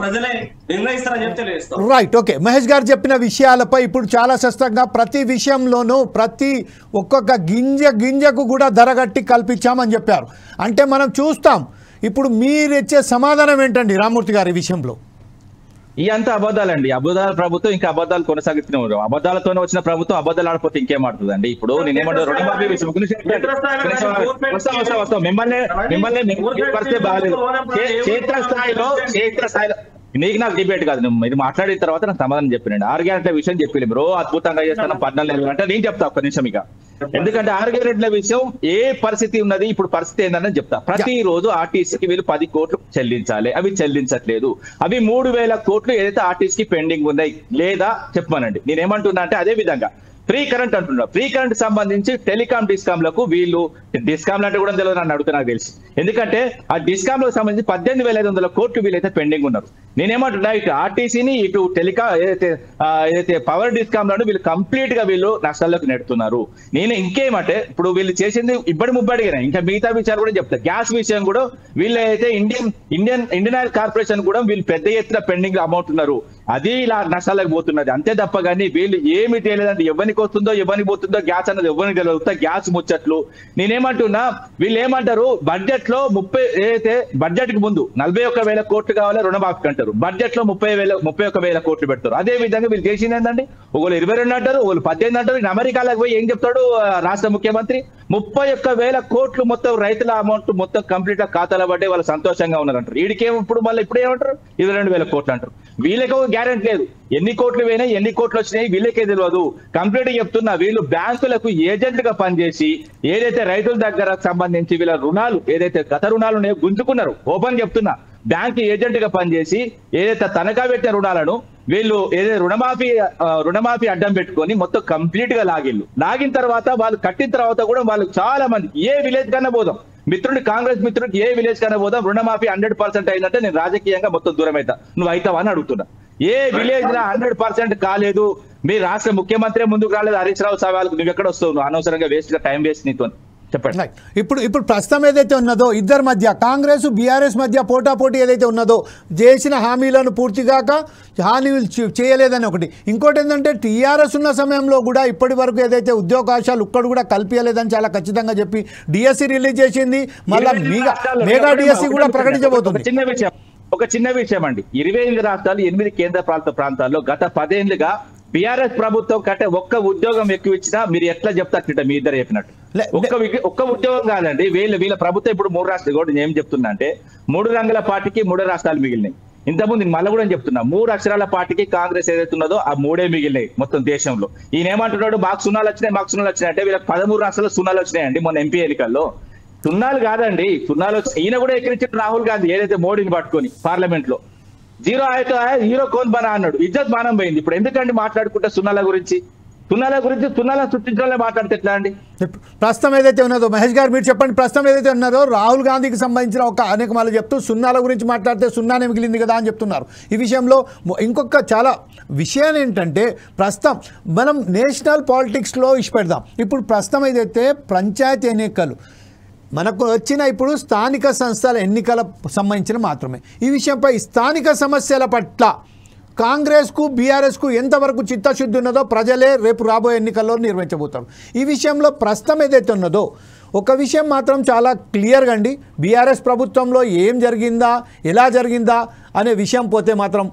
S2: ప్రజలే నిర్ణయిస్తారని చెప్తే
S1: రైట్. ఓకే, మహేష్ గారు చెప్పిన విషయాలపై ఇప్పుడు చాలా స్పష్టంగా ప్రతి విషయంలోనూ ప్రతి ఒక్కొక్క గింజకు కూడా ధరగట్టి కల్పించామని చెప్పారు. అంటే మనం చూస్తాం. ఇప్పుడు మీరు ఇచ్చే సమాధానం ఏంటండి రామ్మూర్తి గారి విషయంలో?
S3: ఈ అంతా అబద్ధాలండి. అబద్ధాల ప్రభుత్వం ఇంకా అబద్ధాలు కొనసాగుతూనే అబద్ధాలతోనే వచ్చిన ప్రభుత్వం అబద్ధాలు ఆడిపోతే ఇంకేం ఆడుతుందండి. ఇప్పుడు నేనేమంటారు రుణమాఫీ విషయం మిమ్మల్ని పరిస్థితి బాగాలేదు. క్షేత్రస్థాయిలో నీకు నాకు డిబేట్ కాదు. మీరు మాట్లాడిన తర్వాత నాకు సమాధానం చెప్పినండి. 6 గ్యారెంట్ల విషయం చెప్పి బ్రో అద్భుతంగా చేస్తాను 14 అంటే నేను చెప్తా ఒక్క నిమిషం. ఇక ఎందుకంటే 6 గ్యారెంట్ల విషయం ఏ పరిస్థితి ఉన్నది, ఇప్పుడు పరిస్థితి ఏందని చెప్తా. ప్రతిరోజు ఆర్టీసీకి వీళ్ళు 10 కోట్లు చెల్లించాలి, అవి చెల్లించట్లేదు. అవి 3000 కోట్లు ఏదైతే ఆర్టీసీకి పెండింగ్ ఉన్నాయి లేదా చెప్పమనండి. నేనేమంటున్నా అంటే అదే విధంగా ఫ్రీ కరెంట్ అంటున్నారు. ఫ్రీ కరెంట్ సంబంధించి టెలికాం డిస్కాంలకు వీళ్ళు డిస్కాంలు అంటే కూడా తెలియదు నన్ను అడుగుతా నాకు తెలిసి. ఎందుకంటే ఆ డిస్కాంలకు సంబంధించి 18,500 కోట్లు వీళ్ళైతే పెండింగ్ ఉన్నారు. నేనేమంటున్నా ఇటు ఆర్టీసీని ఇటు ఏదైతే పవర్ డిస్కాంలను వీళ్ళు కంప్లీట్ గా వీళ్ళు నష్టాల్లోకి నెడుతున్నారు. నేను ఇంకేమంటే ఇప్పుడు వీళ్ళు చేసింది ఇబ్బడి ముబ్బడిగానే ఇంకా మిగతా విషయాలు కూడా చెప్తా. గ్యాస్ విషయం కూడా వీళ్ళు అయితే ఇండియన్ ఆయిల్ కార్పొరేషన్ కూడా వీళ్ళు పెద్ద ఎత్తున పెండింగ్ అమౌంట్ ఉన్నారు. అది ఇలా నష్టాలకు పోతున్నది అంతే తప్ప కానీ వీళ్ళు ఏమి తెలియదండి. ఎవరికి వస్తుందో ఎవరికి పోతుందో గ్యాస్ అన్నది ఎవరికి తెలియదు. గ్యాస్ ముచ్చట్లు. నేనేమంటున్నా వీళ్ళు ఏమంటారు బడ్జెట్ లో ఏదైతే బడ్జెట్ కి ముందు 41,000 కోట్లు కావాలి రుణమాఫీ అంటారు. బడ్జెట్ లో 31,000 కోట్లు పెడతారు. అదే విధంగా వీళ్ళు చేసింది ఏంటండి, ఒకళ్ళు 22 అంటారు, ఒకళ్ళు 18 అంటారు. నేను అమెరికాలకు పోయి ఏం చెప్తాడు రాష్ట్ర ముఖ్యమంత్రి 31,000 కోట్లు మొత్తం రైతుల అమౌంట్ మొత్తం కంప్లీట్ గా ఖాతాలో పడ్డే వాళ్ళు సంతోషంగా ఉన్నారంటారు. వీడికేమో ఇప్పుడు ఏమంటారు 22,000 కోట్లు అంటారు. వీళ్ళకి గ్యారెంటీ లేదు. ఎన్ని కోట్లు పోయినాయి ఎన్ని కోట్లు వచ్చినాయి వీళ్ళకే తెలియదు. కంప్లీట్ చెప్తున్నా వీళ్ళు బ్యాంకులకు ఏజెంట్ గా పనిచేసి ఏదైతే రైతుల దగ్గర సంబంధించి వీళ్ళ రుణాలు ఏదైతే గత రుణాలు ఉన్నాయో గుంజుకున్నారు. ఓపెన్ చెప్తున్నా బ్యాంక్ ఏజెంట్ గా పనిచేసి ఏదైతే తనఖా పెట్టిన రుణాలను వీళ్ళు ఏదైతే రుణమాఫీ అడ్డం పెట్టుకొని మొత్తం కంప్లీట్ గా లాగిన తర్వాత వాళ్ళు కట్టిన తర్వాత కూడా వాళ్ళు చాలా మంది ఏ విలేజ్ కన్నా పోదాం కాంగ్రెస్ మిత్రుడికి ఏ విలేజ్ కన్నా పోదాం రుణమాఫీ 100% అయిందంటే నేను రాజకీయంగా మొత్తం దూరం అవుతా. నువ్వు అవుతావా అని అడుగుతున్నా. ఏ విలేజ్ లో 100% కాలేదు. మీ రాష్ట్ర ముఖ్యమంత్రి ముందుకు రాలేదు. హరీష్ రావు సవాళ్ళకు నువ్వు ఎక్కడ వస్తావు? నువ్వు అనవసరంగా వేస్ట్ గా టైం వేస్ట్ నీతో చెప్పండి.
S1: ఇప్పుడు ప్రస్తుతం ఏదైతే ఉన్నదో ఇద్దరి మధ్య కాంగ్రెస్ బీఆర్ఎస్ మధ్య పోటాపోటీ ఏదైతే ఉన్నదో చేసిన హామీలను పూర్తిగాక హామీలు చేయలేదని ఒకటి. ఇంకోటి ఏంటంటే టీఆర్ఎస్ ఉన్న సమయంలో కూడా ఇప్పటి వరకు ఏదైతే ఉద్యోగావకాశాలు ఒక్కడు కూడా కల్పించలేదని చాలా ఖచ్చితంగా చెప్పి డిఎస్సి రిలీజ్ చేసింది. మళ్ళీ మెగా డిఎస్సి కూడా ప్రకటించబోతుంది.
S3: ఒక చిన్న విషయం అండి. 28 రాష్ట్రాలు 8 కేంద్ర పాలిత ప్రాంతాల్లో గత 10 ఏళ్లుగా బీఆర్ఎస్ ప్రభుత్వం కంటే ఒక్క ఉద్యోగం ఎక్కువ ఇచ్చినా మీరు ఎట్లా చెప్తారట? మీ ఇద్దరు చెప్పినట్టు ఒక్క ఉద్యోగం కాదండి. వీళ్ళ ప్రభుత్వం ఇప్పుడు 3 రాష్ట్రాలు కూడా నేను ఏం చెప్తున్నా అంటే 3 రంగుల పార్టీకి 3 రాష్ట్రాలు మిగిలినాయి. ఇంతకుముందు నేను మళ్ళీ కూడా చెప్తున్నా 3 అక్షరాల పార్టీకి కాంగ్రెస్ ఏదైతే ఉన్నదో ఆ 3 మిగిలినాయి మొత్తం దేశంలో. ఈయన ఏమంటున్నాడు మాకు సున్నాలు వచ్చినాయి అంటే వీళ్ళకి 13 రాష్ట్రాల్లో సున్నాలు వచ్చినాయండి. మొన్న ఎంపీ ఎన్నికల్లో సున్నాలు కాదండి, సున్నాలు వచ్చి ఈయన కూడా ఎక్కిరించాడు రాహుల్ గాంధీ ఏదైతే మోడీని పట్టుకొని పార్లమెంట్ లో 0 హీరో కోన్ బనా అన్నాడు. ఇజ్జత్ మానం పోయింది. ఇప్పుడు ఎందుకండి మాట్లాడుకుంటే సున్నాల గురించి? సున్నాల గురించి సున్నాల సృష్టించాలని మాట్లాడితే ఎట్లా అండి?
S1: ప్రస్తుతం ఏదైతే ఉన్నదో మహేష్ గారు మీరు చెప్పండి, ప్రస్తుతం ఏదైతే ఉన్నదో రాహుల్ గాంధీకి సంబంధించిన ఒక అనేక మళ్ళీ చెప్తూ సున్నాల గురించి మాట్లాడితే సున్నానే మిగిలింది కదా అని చెప్తున్నారు. ఈ విషయంలో ఇంకొక చాలా విషయం ఏంటంటే ప్రస్తుతం మనం నేషనల్ పాలిటిక్స్లో ఇష్టపెడదాం. ఇప్పుడు ప్రస్తుతం ఏదైతే పంచాయతీ ఎన్నికలు మనకు వచ్చిన ఇప్పుడు స్థానిక సంస్థల ఎన్నికల సంబంధించిన మాత్రమే. ఈ విషయంపై స్థానిక సమస్యల పట్ల కాంగ్రెస్కు బీఆర్ఎస్కు ఎంతవరకు చిత్తశుద్ధి ఉన్నదో ప్రజలే రేపు రాబోయే ఎన్నికల్లో నిర్వహించబోతారు. ఈ విషయంలో ప్రస్తుతం ఏదైతే ఉన్నదో ఒక విషయం మాత్రం చాలా క్లియర్గా అండి, బీఆర్ఎస్ ప్రభుత్వంలో ఏం జరిగిందా ఎలా జరిగిందా అనే విషయం పోతే మాత్రం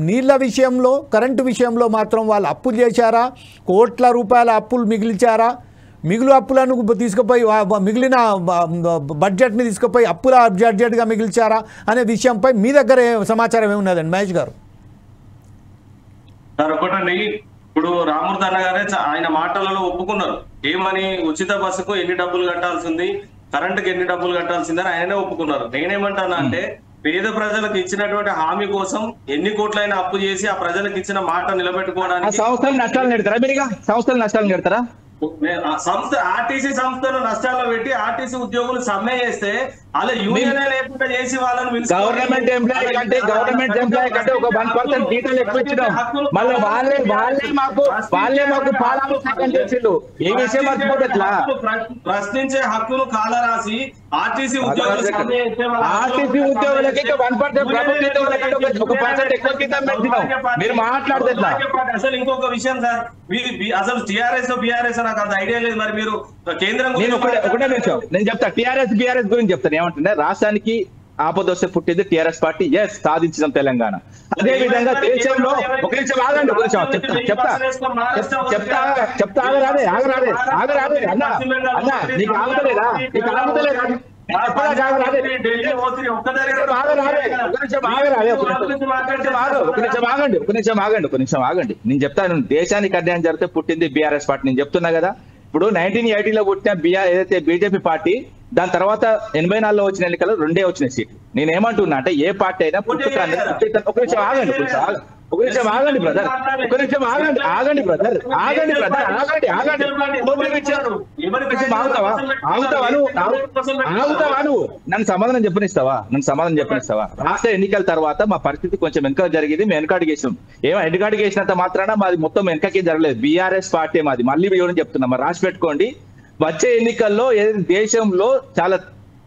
S1: నీళ్ళ విషయంలో కరెంటు విషయంలో మాత్రం వాళ్ళు అప్పులు చేశారా, కోట్ల రూపాయల అప్పులు మిగిల్చారా, మిగులు అప్పులను తీసుకుపోయి మిగిలిన బడ్జెట్ని తీసుకుపోయి అప్పుల బడ్జెట్గా మిగిల్చారా అనే విషయంపై మీ దగ్గర సమాచారం ఏమున్నదండి మహేష్ గారు?
S2: సార్ ఒకటండి, ఇప్పుడు రామూర్తి అన్న గారే ఆయన మాటలలో ఒప్పుకున్నారు. ఏమని ఉచిత బస్సుకు ఎన్ని డబ్బులు కట్టాల్సింది, కరెంటుకి ఎన్ని డబ్బులు కట్టాల్సిందని ఆయనే ఒప్పుకున్నారు. నేనేమంటాను అంటే పేద ప్రజలకు ఇచ్చినటువంటి హామీ కోసం ఎన్ని కోట్లైనా అప్పు చేసి ఆ ప్రజలకు ఇచ్చిన మాట నిలబెట్టుకోవడానికి
S3: సంస్థలు నష్టాలు నెడతారా? మీరుగా సంస్థలు నష్టాలు నెడతారా?
S2: సంస్థ ఆర్టీసీ సంస్థను నష్టాల్లో పెట్టి ఆర్టీసీ ఉద్యోగులు సమ్మె చేస్తే అలా యూనియన్ లేకుండా చేసి వాళ్ళని
S3: గవర్నమెంట్ ఎంప్లాయీ కంటే గవర్నమెంట్ ఎంప్లాయీ కంటే ఒక 1% జీతాలు ఎక్కువ ఇచ్చినాం. మళ్ళీ వాళ్ళే మాకు పాలాలు సగం చేసిండు. ఏ విషయం మర్చిపోతట్లా?
S2: ప్రశ్నించే హక్కును కాల రాసి ఆర్టీసీ ఉద్యోగులకి
S3: 1% ప్రభుత్వ ఉద్యోగులకి 1% ఎక్కువ జీతం పెంచినాం. మీరు మాట్లాడితే
S2: అసలు ఇంకొక విషయం సార్, అసలు టీఆర్ఎస్ బీఆర్ఎస్ నాకు అంత ఐడియా లేదు. మరి మీరు కేంద్రం
S3: ఒకటే నిమిషం నేను చెప్తా. టీఆర్ఎస్ బీఆర్ఎస్ గురించి చెప్తాను. ఏమంటుండే రాష్ట్రానికి ఆపదొస్తే పుట్టింది టీఆర్ఎస్ పార్టీ. ఎస్, సాధించిన తెలంగాణ. అదే విధంగా దేశంలో ఒక నిమిషం ఆగండి, ఒక నిమిషం చెప్తా ఆగరాదే అన్న నీకు ఆగుతలేదా? ఆగండి నేను చెప్తాను. దేశానికి అన్యాయం జరిగితే పుట్టింది బీఆర్ఎస్ పార్టీ. నేను చెప్తున్నా కదా. ఇప్పుడు 1980లో పుట్టిన ఏదైతే బీజేపీ పార్టీ, దాని తర్వాత 84లో వచ్చిన ఎన్నికలు 2 వచ్చినాయి సీట్లు. నేను ఏమంటున్నా అంటే ఏ పార్టీ అయినా ఒక నిమిషం ఆగండి బ్రదర్, నన్ను సమాధానం చెప్పనిస్తావా? రాష్ట్ర ఎన్నికల తర్వాత మా పరిస్థితి కొంచెం వెనక జరిగింది. మేము వెనకాడికి వేసినాం. వెనకాడికి వేసినంత మాత్రాన మాది మొత్తం వెనకకి జరగలేదు. బీఆర్ఎస్ పార్టీ మాది. మళ్ళీ వివరం చెప్తున్నా, మరి రాసి పెట్టుకోండి. వచ్చే ఎన్నికల్లో దేశంలో చాలా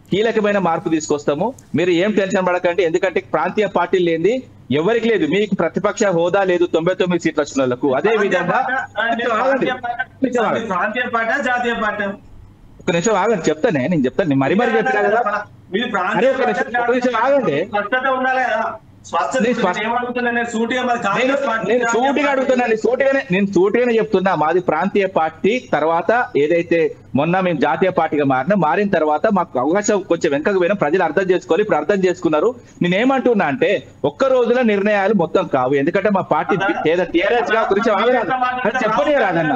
S3: కీలకమైన మార్పు తీసుకొస్తాము. మీరు ఏం టెన్షన్ పడకండి. ఎందుకంటే ప్రాంతీయ పార్టీలు లేని ఎవరికి లేదు. మీకు ప్రతిపక్ష హోదా లేదు 99 సీట్లు వచ్చిన వాళ్ళకు. అదే విధంగా ఒక నిమిషం ఆగండి, చెప్తాను. మరి చెప్పినా కదా. ఆగండి, నేను సూటిగానే చెప్తున్నా. మాది ప్రాంతీయ పార్టీ. తర్వాత ఏదైతే మొన్న మేము జాతీయ పార్టీగా మారిన తర్వాత మాకు అవకాశం కొంచెం వెనకకు పోయినా ప్రజలు అర్థం చేసుకోవాలి. ఇప్పుడు అర్థం చేసుకున్నారు. నేనేమంటున్నా అంటే ఒక్క రోజుల నిర్ణయాలు మొత్తం కావు. ఎందుకంటే మా పార్టీ టీఆర్ఎస్ గురించి చెప్పనే రాదన్న,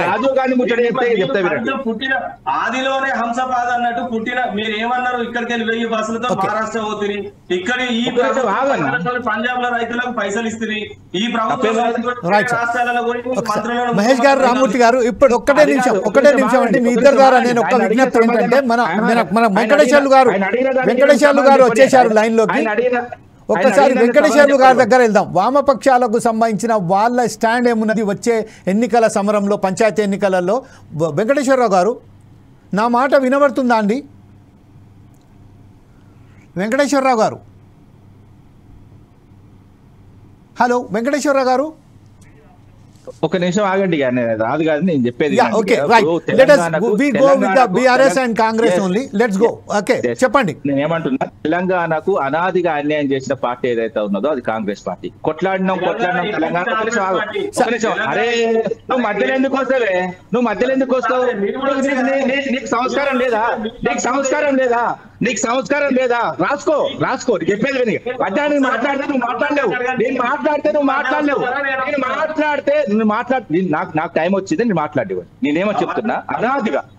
S3: రాజీవ్ గాంధీ ముచ్చట చెప్తే
S2: పుట్టిన ఆదిలోనే హంసపాద అన్నట్టు పుట్టిన మీరు ఏమన్నారు? ఇక్కడికి వెళ్ళి 1000 బస్సులతో మహారాష్ట్ర పోతుంది. ఇక్కడ ఈ పంజాబ్ లో రైతులకు పైసలు ఇస్తుంది. ఈ ప్రభుత్వం
S1: మహేష్ గారు, రామూర్తి గారు, ఇప్పుడు ఒక్కటే నిమిషం అంటే మీ ఇద్దరు ద్వారా నేను ఒక్క విజ్ఞప్తి ఏంటంటే మన వెంకటేశ్వర్లు గారు వచ్చేసారు లైన్ లోకి. ఒక్కసారి వెంకటేశ్వర్లు గారి దగ్గర వెళ్దాం. వామపక్షాలకు సంబంధించిన వాళ్ళ స్టాండ్ ఏమున్నది వచ్చే ఎన్నికల సమరంలో, పంచాయతీ ఎన్నికలలో? వెంకటేశ్వరరావు గారు, నా మాట వినబడుతుందా అండి? వెంకటేశ్వరరావు గారు, హలో వెంకటేశ్వరరావు గారు,
S3: ఒక నిమిషం ఆగండి. రాదు కాదు నేను చెప్పేది.
S1: చెప్పండి.
S3: నేను ఏమంటున్నా, తెలంగాణకు అనాదిగా అన్యాయం చేసిన పార్టీ ఏదైతే ఉన్నదో అది కాంగ్రెస్ పార్టీ. కొట్లాడినాం తెలంగాణ. అరే నువ్వు మధ్యలో ఎందుకు వస్తావు? నీకు సంస్కారం లేదా? రాసుకో చెప్పేది విని. మధ్యాహ్నం మాట్లాడితే నువ్వు మాట్లాడలేవు. నాకు టైం వచ్చింది, నేను మాట్లాడేవాడు. నేనేమో చెప్తున్నా,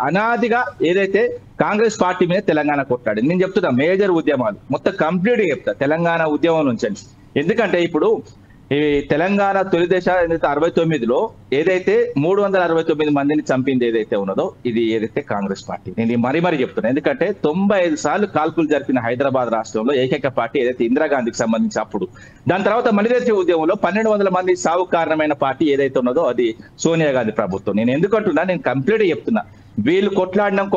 S3: అనాదిగా ఏదైతే కాంగ్రెస్ పార్టీ మీద తెలంగాణ కొట్లాడింది. నేను చెప్తున్నా మేజర్ ఉద్యమాలు మొత్తం కంప్లీట్ గా చెప్తా. తెలంగాణ ఉద్యమం నుంచి ఎందుకంటే ఇప్పుడు ఈ తెలంగాణ తొలి దశ 69లో ఏదైతే 369 మందిని చంపింది ఏదైతే ఉన్నదో ఇది ఏదైతే కాంగ్రెస్ పార్టీ. నేను మరీ చెప్తున్నాను, ఎందుకంటే 95 సార్లు కాల్పులు జరిపిన హైదరాబాద్ రాష్ట్రంలో ఏకైక పార్టీ ఏదైతే ఇందిరాగాంధీకి సంబంధించి అప్పుడు. దాని తర్వాత మలిదేశ ఉద్యమంలో 1200 మంది సాగు కారణమైన పార్టీ ఏదైతే ఉన్నదో అది సోనియా గాంధీ ప్రభుత్వం. నేను ఎందుకంటున్నా, నేను కంప్లీట్ చెప్తున్నా, వీళ్ళు కొట్లాడినాం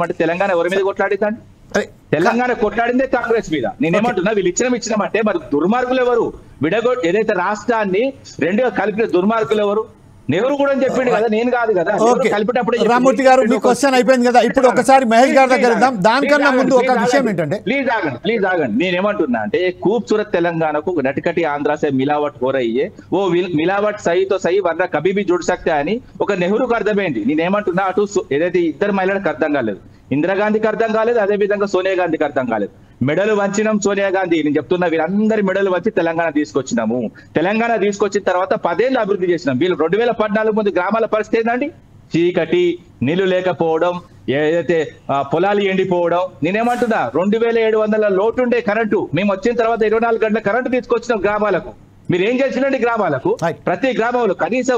S3: అంటే తెలంగాణ ఎవరి మీద కొట్లాడిద్దండి? తెలంగాణ కొట్లాడిందే కాంగ్రెస్ మీద. నేనేమంటున్నా, వీళ్ళు ఇచ్చినామంటే మరి దుర్మార్గులు ఎవరు? ఏదైతే రాష్ట్రాన్ని రెండుగా కలిపిన దుర్మార్గులు ఎవరు? నెహ్రూ కూడా చెప్పిండు కదా, నేను కాదు కదా. కలిపేటప్పుడు
S1: రామ్మూర్తి గారు మీ క్వశ్చన్ అయిపోయింది కదా, ఇప్పుడు ఒకసారి మహేష్ గారి దగ్గర దానికన్నా ముందు ఒక విషయం ఏంటంటే,
S3: ప్లీజ్ ఆగండి. నేనేమంటున్నా అంటే खूबसूरत తెలంగాణకు నటికటి ఆంధ్ర సే మిలావట్ हो रही है, वो మిలావట్ సహీ తో సహీ వర్నా కభీ భీ జుడ్ సక్తే అని ఒక నెహ్రూకు అర్థమైంది. నేనేమంటున్నా, అటు ఏదైతే ఇద్దరు మహిళలకు అర్థం కాలేదు, ఇందిరాగాంధీకి అర్థం కాలేదు, అదే విధంగా సోనియా గాంధీకి అర్థం కాలేదు. మెడలు వంచినాం సోనియా గాంధీ, నేను చెప్తున్నా, వీరందరి మెడలు వంచి తెలంగాణ తీసుకొచ్చినాము. తెలంగాణ తీసుకొచ్చిన తర్వాత 10 ఏళ్ళు అభివృద్ధి చేసినాం. వీళ్ళు 2014 ముందు గ్రామాల పరిస్థితి ఏంటండి? చీకటి, నీళ్లు లేకపోవడం, ఏదైతే పొలాలు ఎండిపోవడం. నేనేమంటున్నా, 2700 లోటుండే కరెంటు మేము వచ్చిన తర్వాత 24 గంటల కరెంటు తీసుకొచ్చినాం గ్రామాలకు. మీరు ఏం చేసినండి గ్రామాలకు? ప్రతి గ్రామంలో కనీసం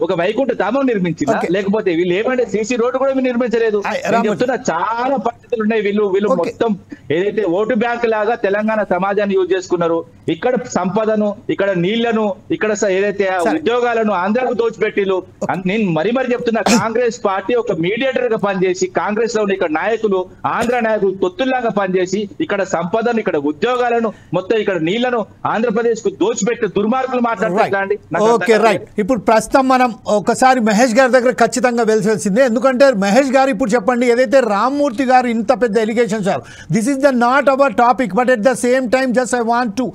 S3: ఒక వైకుంఠ ధామం నిర్మించిందా? లేకపోతే వీళ్ళు ఏమంటే సీసీ రోడ్డు కూడా మీరు నిర్మించలేదు. చెప్తున్నా, చాలా పరిస్థితులు ఉన్నాయి. వీళ్ళు మొత్తం ఏదైతే ఓటు బ్యాంక్ లాగా తెలంగాణ సమాజాన్ని యూజ్ చేసుకున్నారు. ఇక్కడ సంపదను, ఇక్కడ నీళ్లను, ఇక్కడ ఏదైతే ఉద్యోగాలను ఆంధ్రాకు దోచిపెట్టిలు. నేను మరీ చెప్తున్నా, కాంగ్రెస్ పార్టీ ఒక మీడియేటర్ గా పనిచేసి, కాంగ్రెస్ లో ఇక్కడ నాయకులు, ఆంధ్ర నాయకులు తొత్తుల్లాగా పనిచేసి ఇక్కడ సంపదను, ఇక్కడ ఉద్యోగాలను, మొత్తం ఇక్కడ నీళ్లను ఆంధ్రప్రదేశ్ కు దోచిపెట్టి దుర్మార్గులు మాట్లాడుతున్నారండి.
S1: Okay, right. ఇప్పుడు ప్రస్తుతం మనం ఒకసారి మహేష్ గారి దగ్గర ఖచ్చితంగా వెళ్ళాల్సిందే, ఎందుకంటే మహేష్ గారు ఇప్పుడు చెప్పండి, ఏదైతే రామ్మూర్తి గారు ఇంత పెద్ద allegations sir, this is the not our topic, but at the same time just I want to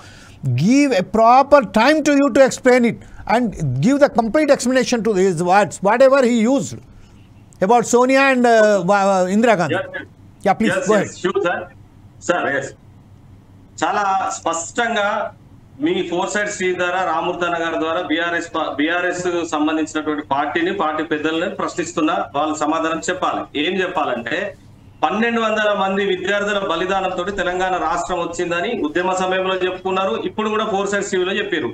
S1: give a proper time to you to explain it and give the complete explanation to his words, whatever he used about Sonia and Indira Gandhi. Yeah, please go ahead.
S2: Sure, sir. Yes. చాలా స్పష్టంగా మీ 4 సైడ్ శ్రీధర్ ద్వారా, రామూర్తి అన్న గారి ద్వారా బీఆర్ఎస్ సంబంధించినటువంటి పార్టీ పెద్దల్ని ప్రశ్నిస్తున్నా, వాళ్ళు సమాధానం చెప్పాలి. ఏం చెప్పాలంటే, 1200 మంది విద్యార్థుల బలిదానంతో తెలంగాణ రాష్ట్రం వచ్చిందని ఉద్యమ సమయంలో చెప్పుకున్నారు. ఇప్పుడు కూడా 4 సైడ్ టీవీలో చెప్పారు.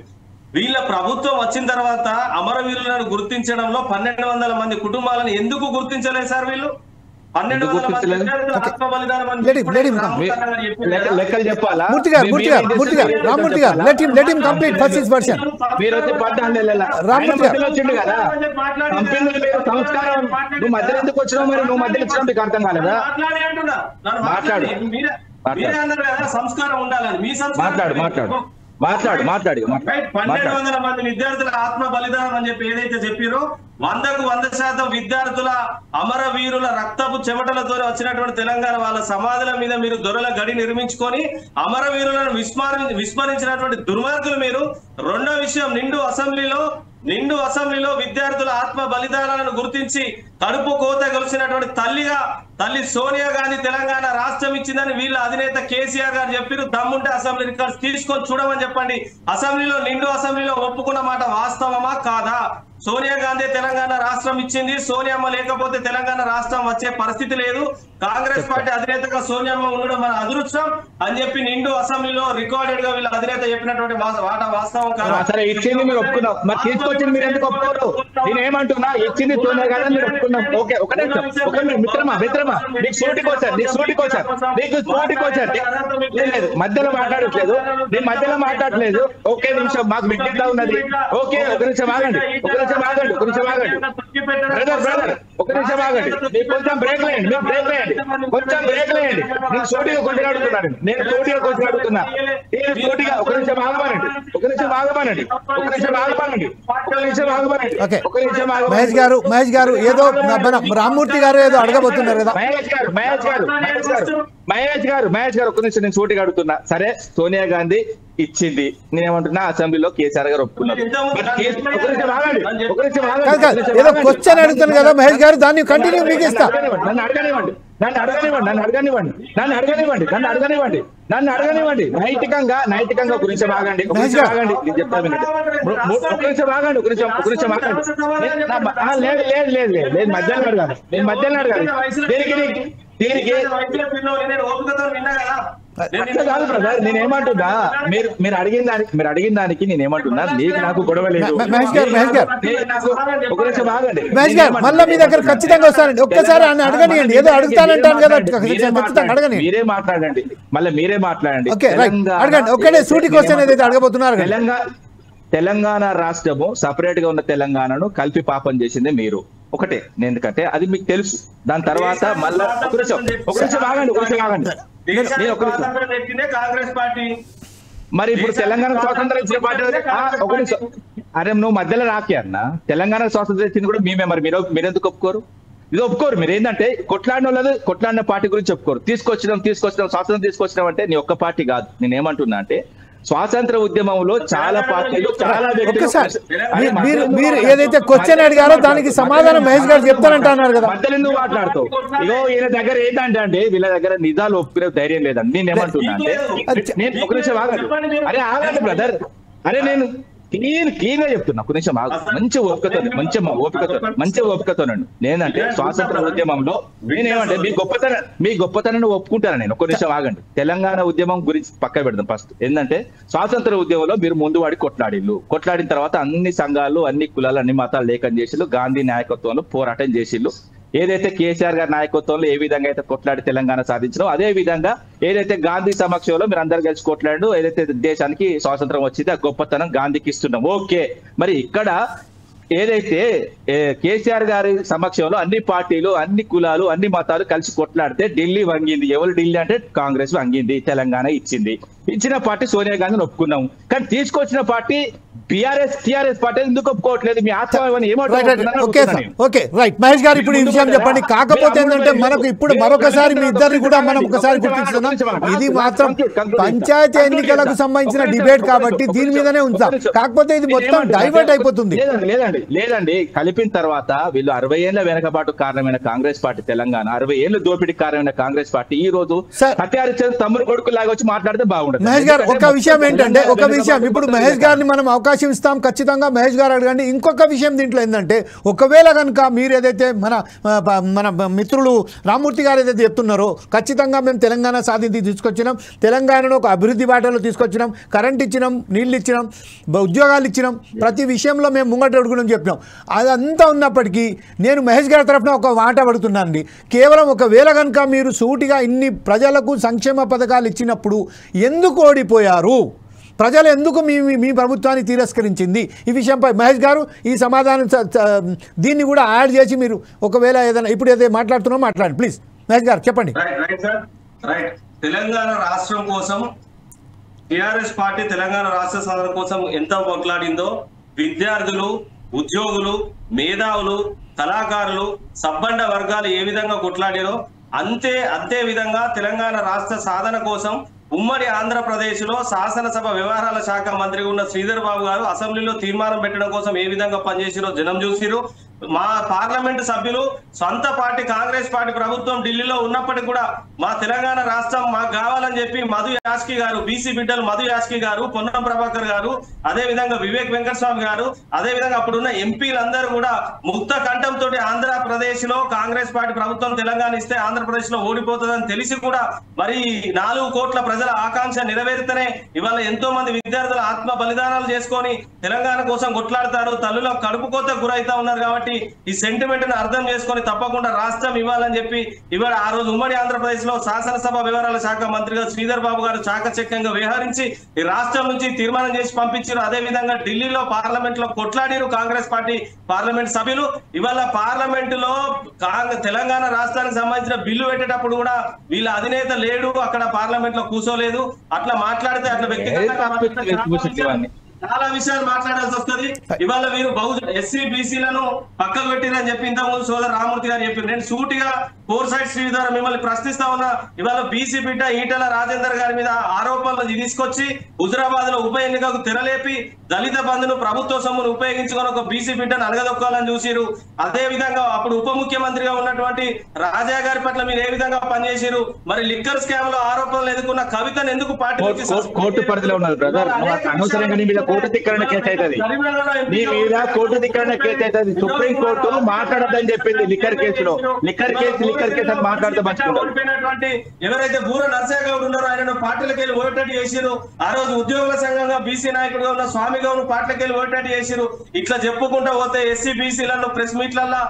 S2: వీళ్ళ ప్రభుత్వం వచ్చిన తర్వాత అమరవీరులను గుర్తించడంలో 1200 మంది కుటుంబాలను ఎందుకు గుర్తించలేదు సార్? వీళ్ళు 1200 మంది ఆత్మ బలిదానం
S3: లెక్కలు చెప్పాలా?
S1: రామ్మూర్తి గారు, let him complete first his version.
S3: మీరు వచ్చి 14 నెలల వచ్చిండు కదా, సంస్కారం నువ్వు మధ్యలో ఎందుకు వచ్చినావు? మరి నువ్వు మధ్యలో వచ్చినా మీకు అర్థం కాలేదా? మాట్లాడు.
S2: సంస్కారం ఉండాలని మీ
S3: మాట్లాడు
S2: 1200 మంది విద్యార్థుల ఆత్మ బలిదానం అని చెప్పి ఏదైతే చెప్పారో, 100కు 100% విద్యార్థుల అమరవీరుల రక్తపు చెమటలతో వచ్చినటువంటి తెలంగాణ వాళ్ళ సమాధుల మీద మీరు దొరల గడి నిర్మించుకొని అమరవీరులను విస్మరించినటువంటి దుర్మార్గులు మీరు. రెండో విషయం, నిండు అసెంబ్లీలో విద్యార్థుల ఆత్మ బలిదానాలను గుర్తించి కడుపు కోత గెలిచినటువంటి తల్లి సోనియా గాంధీ తెలంగాణ రాష్ట్రం ఇచ్చిందని వీళ్ళ అధినేత కేసీఆర్ గారు చెప్పారు. దమ్ముంటే అసెంబ్లీ రికార్డ్స్ తీసుకొని చూడమని చెప్పండి. నిండు అసెంబ్లీలో ఒప్పుకున్న మాట వాస్తవమా కాదా? సోనియా గాంధీ తెలంగాణ రాష్ట్రం ఇచ్చింది, సోనియమ్మ లేకపోతే తెలంగాణ రాష్ట్రం వచ్చే పరిస్థితి లేదు, కాంగ్రెస్ పార్టీ అధినేతగా సోనియమ్మ ఉండడం మన అదృష్టం అని చెప్పి నిండు అసెంబ్లీలో రికార్డెడ్ గా వీళ్ళ అధినేత చెప్పినటువంటి మాట వాస్తవం కాదా?
S3: సరే, ఇచ్చింది మీరు ఒప్పుకున్నాం, మరి తీసుకొచ్చింది మీరు ఎందుకు ఒప్పుకోరు? నేను ఏమంటున్నా, ఇచ్చింది సోనియా గాంధీ మీరు ఒప్పుకున్నాం. ఓకే, ఒకటే మిత్రమా నీకు సూటికి వచ్చారు లేదు, మధ్యలో మాట్లాడట్లేదు, నేను మధ్యలో మాట్లాడట్లేదు. ఒకే నిమిషం, మాకు మిగిలితా ఉన్నది. ఓకే, ఒక నిమిషం ఆగండి. కొంచెం బ్రేక్ లేండి. నేను సూటిగా క్వశ్చన్ అడుగుతున్నాను. ఒక నిమిషం ఆగమనండి.
S1: మహేష్ గారు ఏదో రామ్మూర్తి గారు ఏదో అడగబోతున్నారు కదా.
S3: మహేష్ గారు ఒక నిమిషం, నేను సూటిగా అడుగుతున్నా. సరే, సోనియా గాంధీ ఇచ్చింది, నేనేమంటున్నా, అసెంబ్లీలో కేసీఆర్ గారు ఒప్పుకున్నారు.
S1: ఏదో క్వశ్చన్ అడుగుతాను కదా మహేష్ గారు, దాన్ని కంటిన్యూ మీకు ఇస్తా.
S3: నన్ను అడగనివ్వండి. నైతికంగా గురించి ఆగండి. నేను చెప్తాను, లేదు మధ్యాహ్నం అడగాలి. దీనికి కాదు బ్రదర్, నేనేమంటున్నా మీరు అడిగిన దానికి నేనేమంటున్నా, నీకు నాకు గొడవ లేదు.
S1: మహేష్ గారు
S3: ఒక నిమిషం ఆగండి.
S1: మహేష్ గారు మళ్ళీ మీ దగ్గర ఖచ్చితంగా వస్తానండి. ఒక్కసారి ఆయన అడగనియండి, ఏదో అడుగుతానంటాను కదా, ఖచ్చితంగా అడగని.
S3: మీరే మాట్లాడండి, మళ్ళీ మీరే మాట్లాడండి.
S1: అడగండి. ఒక్కడే సూటి క్వశ్చన్ ఏదైతే అడగబోతున్నారు.
S3: తెలంగాణ రాష్ట్రము సపరేట్ గా ఉన్న తెలంగాణను కలిపి పాపం చేసిందే మీరు ఒకటే, ఎందుకంటే అది మీకు తెలుసు. దాని తర్వాత మళ్ళీ ఒక నిమిషం ఆగండి.
S2: కాంగ్రెస్ పార్టీ
S3: మరి ఇప్పుడు తెలంగాణ స్వాతంత్రం ఇచ్చిన పార్టీ ఒక నిమిషం. అరే నువ్వు మధ్యలో రాకే అన్న, తెలంగాణ స్వాతంత్రం ఇచ్చింది కూడా మేమే. మరి మీరు ఎందుకు ఒప్పుకోరు? ఇది ఒప్పుకోరు. మీరు ఏంటంటే కొట్లాడిన పార్టీ గురించి చెప్పుకోరు. తీసుకొచ్చినాం స్వాతంత్రం తీసుకొచ్చినాం అంటే నీ ఒక్క పార్టీ కాదు. నేనేమంటున్నా అంటే స్వాతంత్ర ఉద్యమంలో చాలా పార్టీలు, చాలా
S1: మీరు ఏదైతే క్వశ్చన్ అడిగారో దానికి సమాధానం మహేష్ గారు చెప్తానంటున్నారు కదా.
S3: మధ్యలో ఎందుకు మాట్లాడుతావు? ఇగో ఈయన దగ్గర ఏంటంటే వీళ్ళ దగ్గర నిజాలు ఒప్పుకునే ధైర్యం లేదండి. నేనేమంటున్నా అంటే నేను ఒక నిమిషం ఆగండి. అరే ఆగండి బ్రదర్, అరే నేను క్లీన్ గా చెప్తున్నా. ఒక నిమిషం మంచి ఓపికతోనండి. నేనంటే స్వాతంత్ర ఉద్యమంలో నేనేమంటే మీ గొప్పతనాన్ని ఒప్పుకుంటాను నేను. ఒక నిమిషం ఆగండి. తెలంగాణ ఉద్యమం గురించి పక్క పెడదాం ఫస్ట్. ఏంటంటే స్వాతంత్ర ఉద్యమంలో మీరు ముందు వాడి కొట్లాడిన తర్వాత అన్ని సంఘాలు, అన్ని కులాలు, అన్ని మతాలు లేఖం చేసిళ్ళు. గాంధీ నాయకత్వంలో పోరాటం చేసిళ్ళు. ఏదైతే కేసీఆర్ గారి నాయకత్వంలో ఏ విధంగా అయితే కొట్లాడి తెలంగాణ సాధించడం, అదే విధంగా ఏదైతే గాంధీ సమక్షంలో మీరు అందరు కలిసి కొట్లాడు ఏదైతే దేశానికి స్వాతంత్రం వచ్చింది, ఆ గొప్పతనం గాంధీకి ఇస్తున్నాం. ఓకే, మరి ఇక్కడ ఏదైతే కేసీఆర్ గారి సమక్షంలో అన్ని పార్టీలు, అన్ని కులాలు, అన్ని మతాలు కలిసి కొట్లాడితే ఢిల్లీ వంగింది. ఎవరు ఢిల్లీ అంటే కాంగ్రెస్ వంగింది, తెలంగాణ ఇచ్చింది. ఇచ్చిన పార్టీ సోనియా గాంధీని ఒప్పుకున్నాం. కానీ తీసుకొచ్చిన పార్టీ టిఆర్ఎస్ పార్టీ ఎందుకు ఒప్పుకోవట్లేదు? మీ ఆత్మని
S1: ఓకే రైట్ మహేష్ గారు, ఇప్పుడు ఈ విషయం చెప్పండి. కాకపోతే ఏంటంటే మనకు ఇప్పుడు మరొకసారి మీ ఇద్దరిని కూడా మనం ఒకసారి గుర్తిస్తున్నాం. ఇది మాత్రం పంచాయతీ ఎన్నికలకు సంబంధించిన డిబేట్ కాబట్టి దీని మీదనే ఉంచాం. కాకపోతే ఇది మొత్తం డైవర్ట్ అయిపోతుంది.
S3: లేదండి, కలిపిన తర్వాత వీళ్ళు 60 ఏళ్ల వెనకబాటు కారణమైన కాంగ్రెస్ పార్టీ, తెలంగాణ 60 ఏళ్ల దోపిడీ కారణమైన కాంగ్రెస్ పార్టీ ఈ రోజు హత్యారు తమ్ముడు కొడుకు లాగా వచ్చి మాట్లాడితే బాగుండదు.
S1: మహేష్ గారు ఒక విషయం ఏంటంటే, ఇప్పుడు మహేష్ గారిని మనం అవకాశం ఇస్తాం, ఖచ్చితంగా మహేష్ గారు అడగండి. ఇంకొక విషయం దీంట్లో ఏంటంటే, ఒకవేళ కనుక మీరు ఏదైతే మన మిత్రులు రామ్మూర్తి గారు ఏదైతే చెప్తున్నారో, ఖచ్చితంగా మేము తెలంగాణ సాధించి తీసుకొచ్చినాం, తెలంగాణను ఒక అభివృద్ధి బాటలో తీసుకొచ్చినాం, కరెంట్ ఇచ్చినాం, నీళ్ళు ఇచ్చినాం, ఉద్యోగాలు ఇచ్చినాం, ప్రతి విషయంలో మేము ముంగట అడుగునని చెప్పినాం. అదంతా ఉన్నప్పటికీ నేను మహేష్ గారి తరఫున ఒక మాట అడుగుతున్నానండి. కేవలం ఒకవేళ కనుక మీరు సూటిగా ఇన్ని ప్రజలకు సంక్షేమ పథకాలు ఇచ్చినప్పుడు ఎందుకు ఓడిపోయారు? ప్రజలు ఎందుకు మీ ప్రభుత్వాన్ని తిరస్కరించింది? ఈ విషయంపై మహేష్ గారు ఈ సమాధానం దీన్ని కూడా యాడ్ చేసి మీరు ఒకవేళ ఏదైనా ఇప్పుడు ఏదైతే మాట్లాడుతున్నారో మాట్లాడండి ప్లీజ్. మహేష్ గారు చెప్పండి.
S2: తెలంగాణ రాష్ట్రం కోసం టిఆర్ఎస్ పార్టీ తెలంగాణ రాష్ట్ర సాధన కోసం ఎంత కొట్లాడిందో, విద్యార్థులు, ఉద్యోగులు, మేధావులు, కళాకారులు, సబ్బండ వర్గాలు ఏ విధంగా కొట్లాడారో అంతే విధంగా తెలంగాణ రాష్ట్ర సాధన కోసం ఉమ్మడి ఆంధ్రప్రదేశ్ లో శాసనసభ వ్యవహారాల శాఖ మంత్రిగా ఉన్న శ్రీధర్ బాబు గారు అసెంబ్లీలో తీర్మానం పెట్టడం కోసం ఏ విధంగా పనిచేసిరో జనం చూసిరు. మా పార్లమెంటు సభ్యులు సొంత పార్టీ కాంగ్రెస్ పార్టీ ప్రభుత్వం ఢిల్లీలో ఉన్నప్పటికీ కూడా మా తెలంగాణ రాష్ట్రం మాకు కావాలని చెప్పి మధు యాష్కి గారు, బీసీ బిడ్డలు మధు యాష్కి గారు, పొన్నం ప్రభాకర్ గారు, అదే విధంగా వివేక్ వెంకటస్వామి గారు, అదే విధంగా అప్పుడున్న ఎంపీలందరూ కూడా ముక్త కంఠంతో ఆంధ్రప్రదేశ్ లో కాంగ్రెస్ పార్టీ ప్రభుత్వం తెలంగాణ ఇస్తే ఆంధ్రప్రదేశ్ లో ఓడిపోతుందని తెలిసి కూడా మరి 4 కోట్ల ప్రజల ఆకాంక్ష నెరవేరితేనే ఇవాళ ఎంతో మంది విద్యార్థులు ఆత్మ బలిదానాలు చేసుకొని తెలంగాణ కోసం కొట్లాడతారు. తల్లుల కడుపు కోత గురైతా ఉన్నారు. కాబట్టి ఈ సెంటిమెంట్ ను అర్థం చేసుకొని తప్పకుండా రాష్ట్రం ఇవ్వాలని చెప్పి ఇవాళ ఆ రోజు ఉమ్మడి ఆంధ్రప్రదేశ్ లో శాసనసభ వ్యవహారాల శాఖ మంత్రిగా శ్రీధర్ బాబు గారు చాకచక్యంగా వ్యవహరించి ఈ రాష్ట్రం నుంచి తీర్మానం చేసి పంపించారు. అదే విధంగా ఢిల్లీలో పార్లమెంట్ లో కొట్లాడారు కాంగ్రెస్ పార్టీ పార్లమెంట్ సభ్యులు. ఇవాళ పార్లమెంట్ లో తెలంగాణ రాష్ట్రానికి సంబంధించిన బిల్లు పెట్టేటప్పుడు కూడా వీళ్ళ అధినేత లేడు, అక్కడ పార్లమెంట్ లో కూర్చోలేదు. అట్లా మాట్లాడితే అట్లా వ్యక్తిగతంగా చాలా విషయాలు మాట్లాడాల్సి వస్తుంది. ఇవాళ మీరు ఎస్సీ బీసీలను పక్కకు పెట్టిరని చెప్పి ఇంతకుముందు సోదరు రామ్మూర్తి గారు చెప్పారు. నేను సూటిగా 4 సైడ్ శ్రీ ద్వారా మిమ్మల్ని ప్రశ్నిస్తా ఉన్నా. ఇవాళ బీసీ బిడ్డ ఈటల రాజేందర్ గారి మీద ఆరోపణలు తీసుకొచ్చి హుజురాబాద్ లో ఉప ఎన్నికకు తెరలేపి దళిత బంధును ప్రభుత్వ సొమ్మును ఉపయోగించుకొని ఒక బీసీ బిడ్డను అడగదొక్కాలని చూసిరు. అదే విధంగా అప్పుడు ఉప ముఖ్యమంత్రిగా ఉన్నటువంటి రాజా గారి పట్ల మీరు ఏ విధంగా పనిచేసిరు? మరి లిక్కర్ స్కామ్ లో ఆరోపణలు ఎదుర్కొన్న కవితను ఎందుకు పార్టీ
S3: కోర్టు పరిధిలో ఉన్నది బ్రదర్. అనవసరంగా నీ మీద కోర్టు ధిక్కరణ కేసు అవుతుంది, నీ మీద కోర్టు ధిక్కరణ కేసు అవుతుంది. సుప్రీం కోర్టు మాట్లాడద్దని చెప్పింది లిక్కర్ కేసులో. లిక్కర్ కేసు అని మాట్లాడితే
S2: ఓడిపోయినటువంటి ఎవరైతే బూర నరసయ్య గౌడ్ ఉన్నారో ఆయన పార్టీలకు వెళ్ళి ఓటేట్ చేసిరు. ఆ రోజు ఉద్యోగుల సంఘంగా బీసీ నాయకుడుగా ఉన్న స్వామి గౌడ్ పార్టీలకు వెళ్ళి ఓటేట్ చేసిరు. ఇట్లా చెప్పుకుంటూ పోతే ఎస్సీ బీసీలలో ప్రెస్ మీట్లలో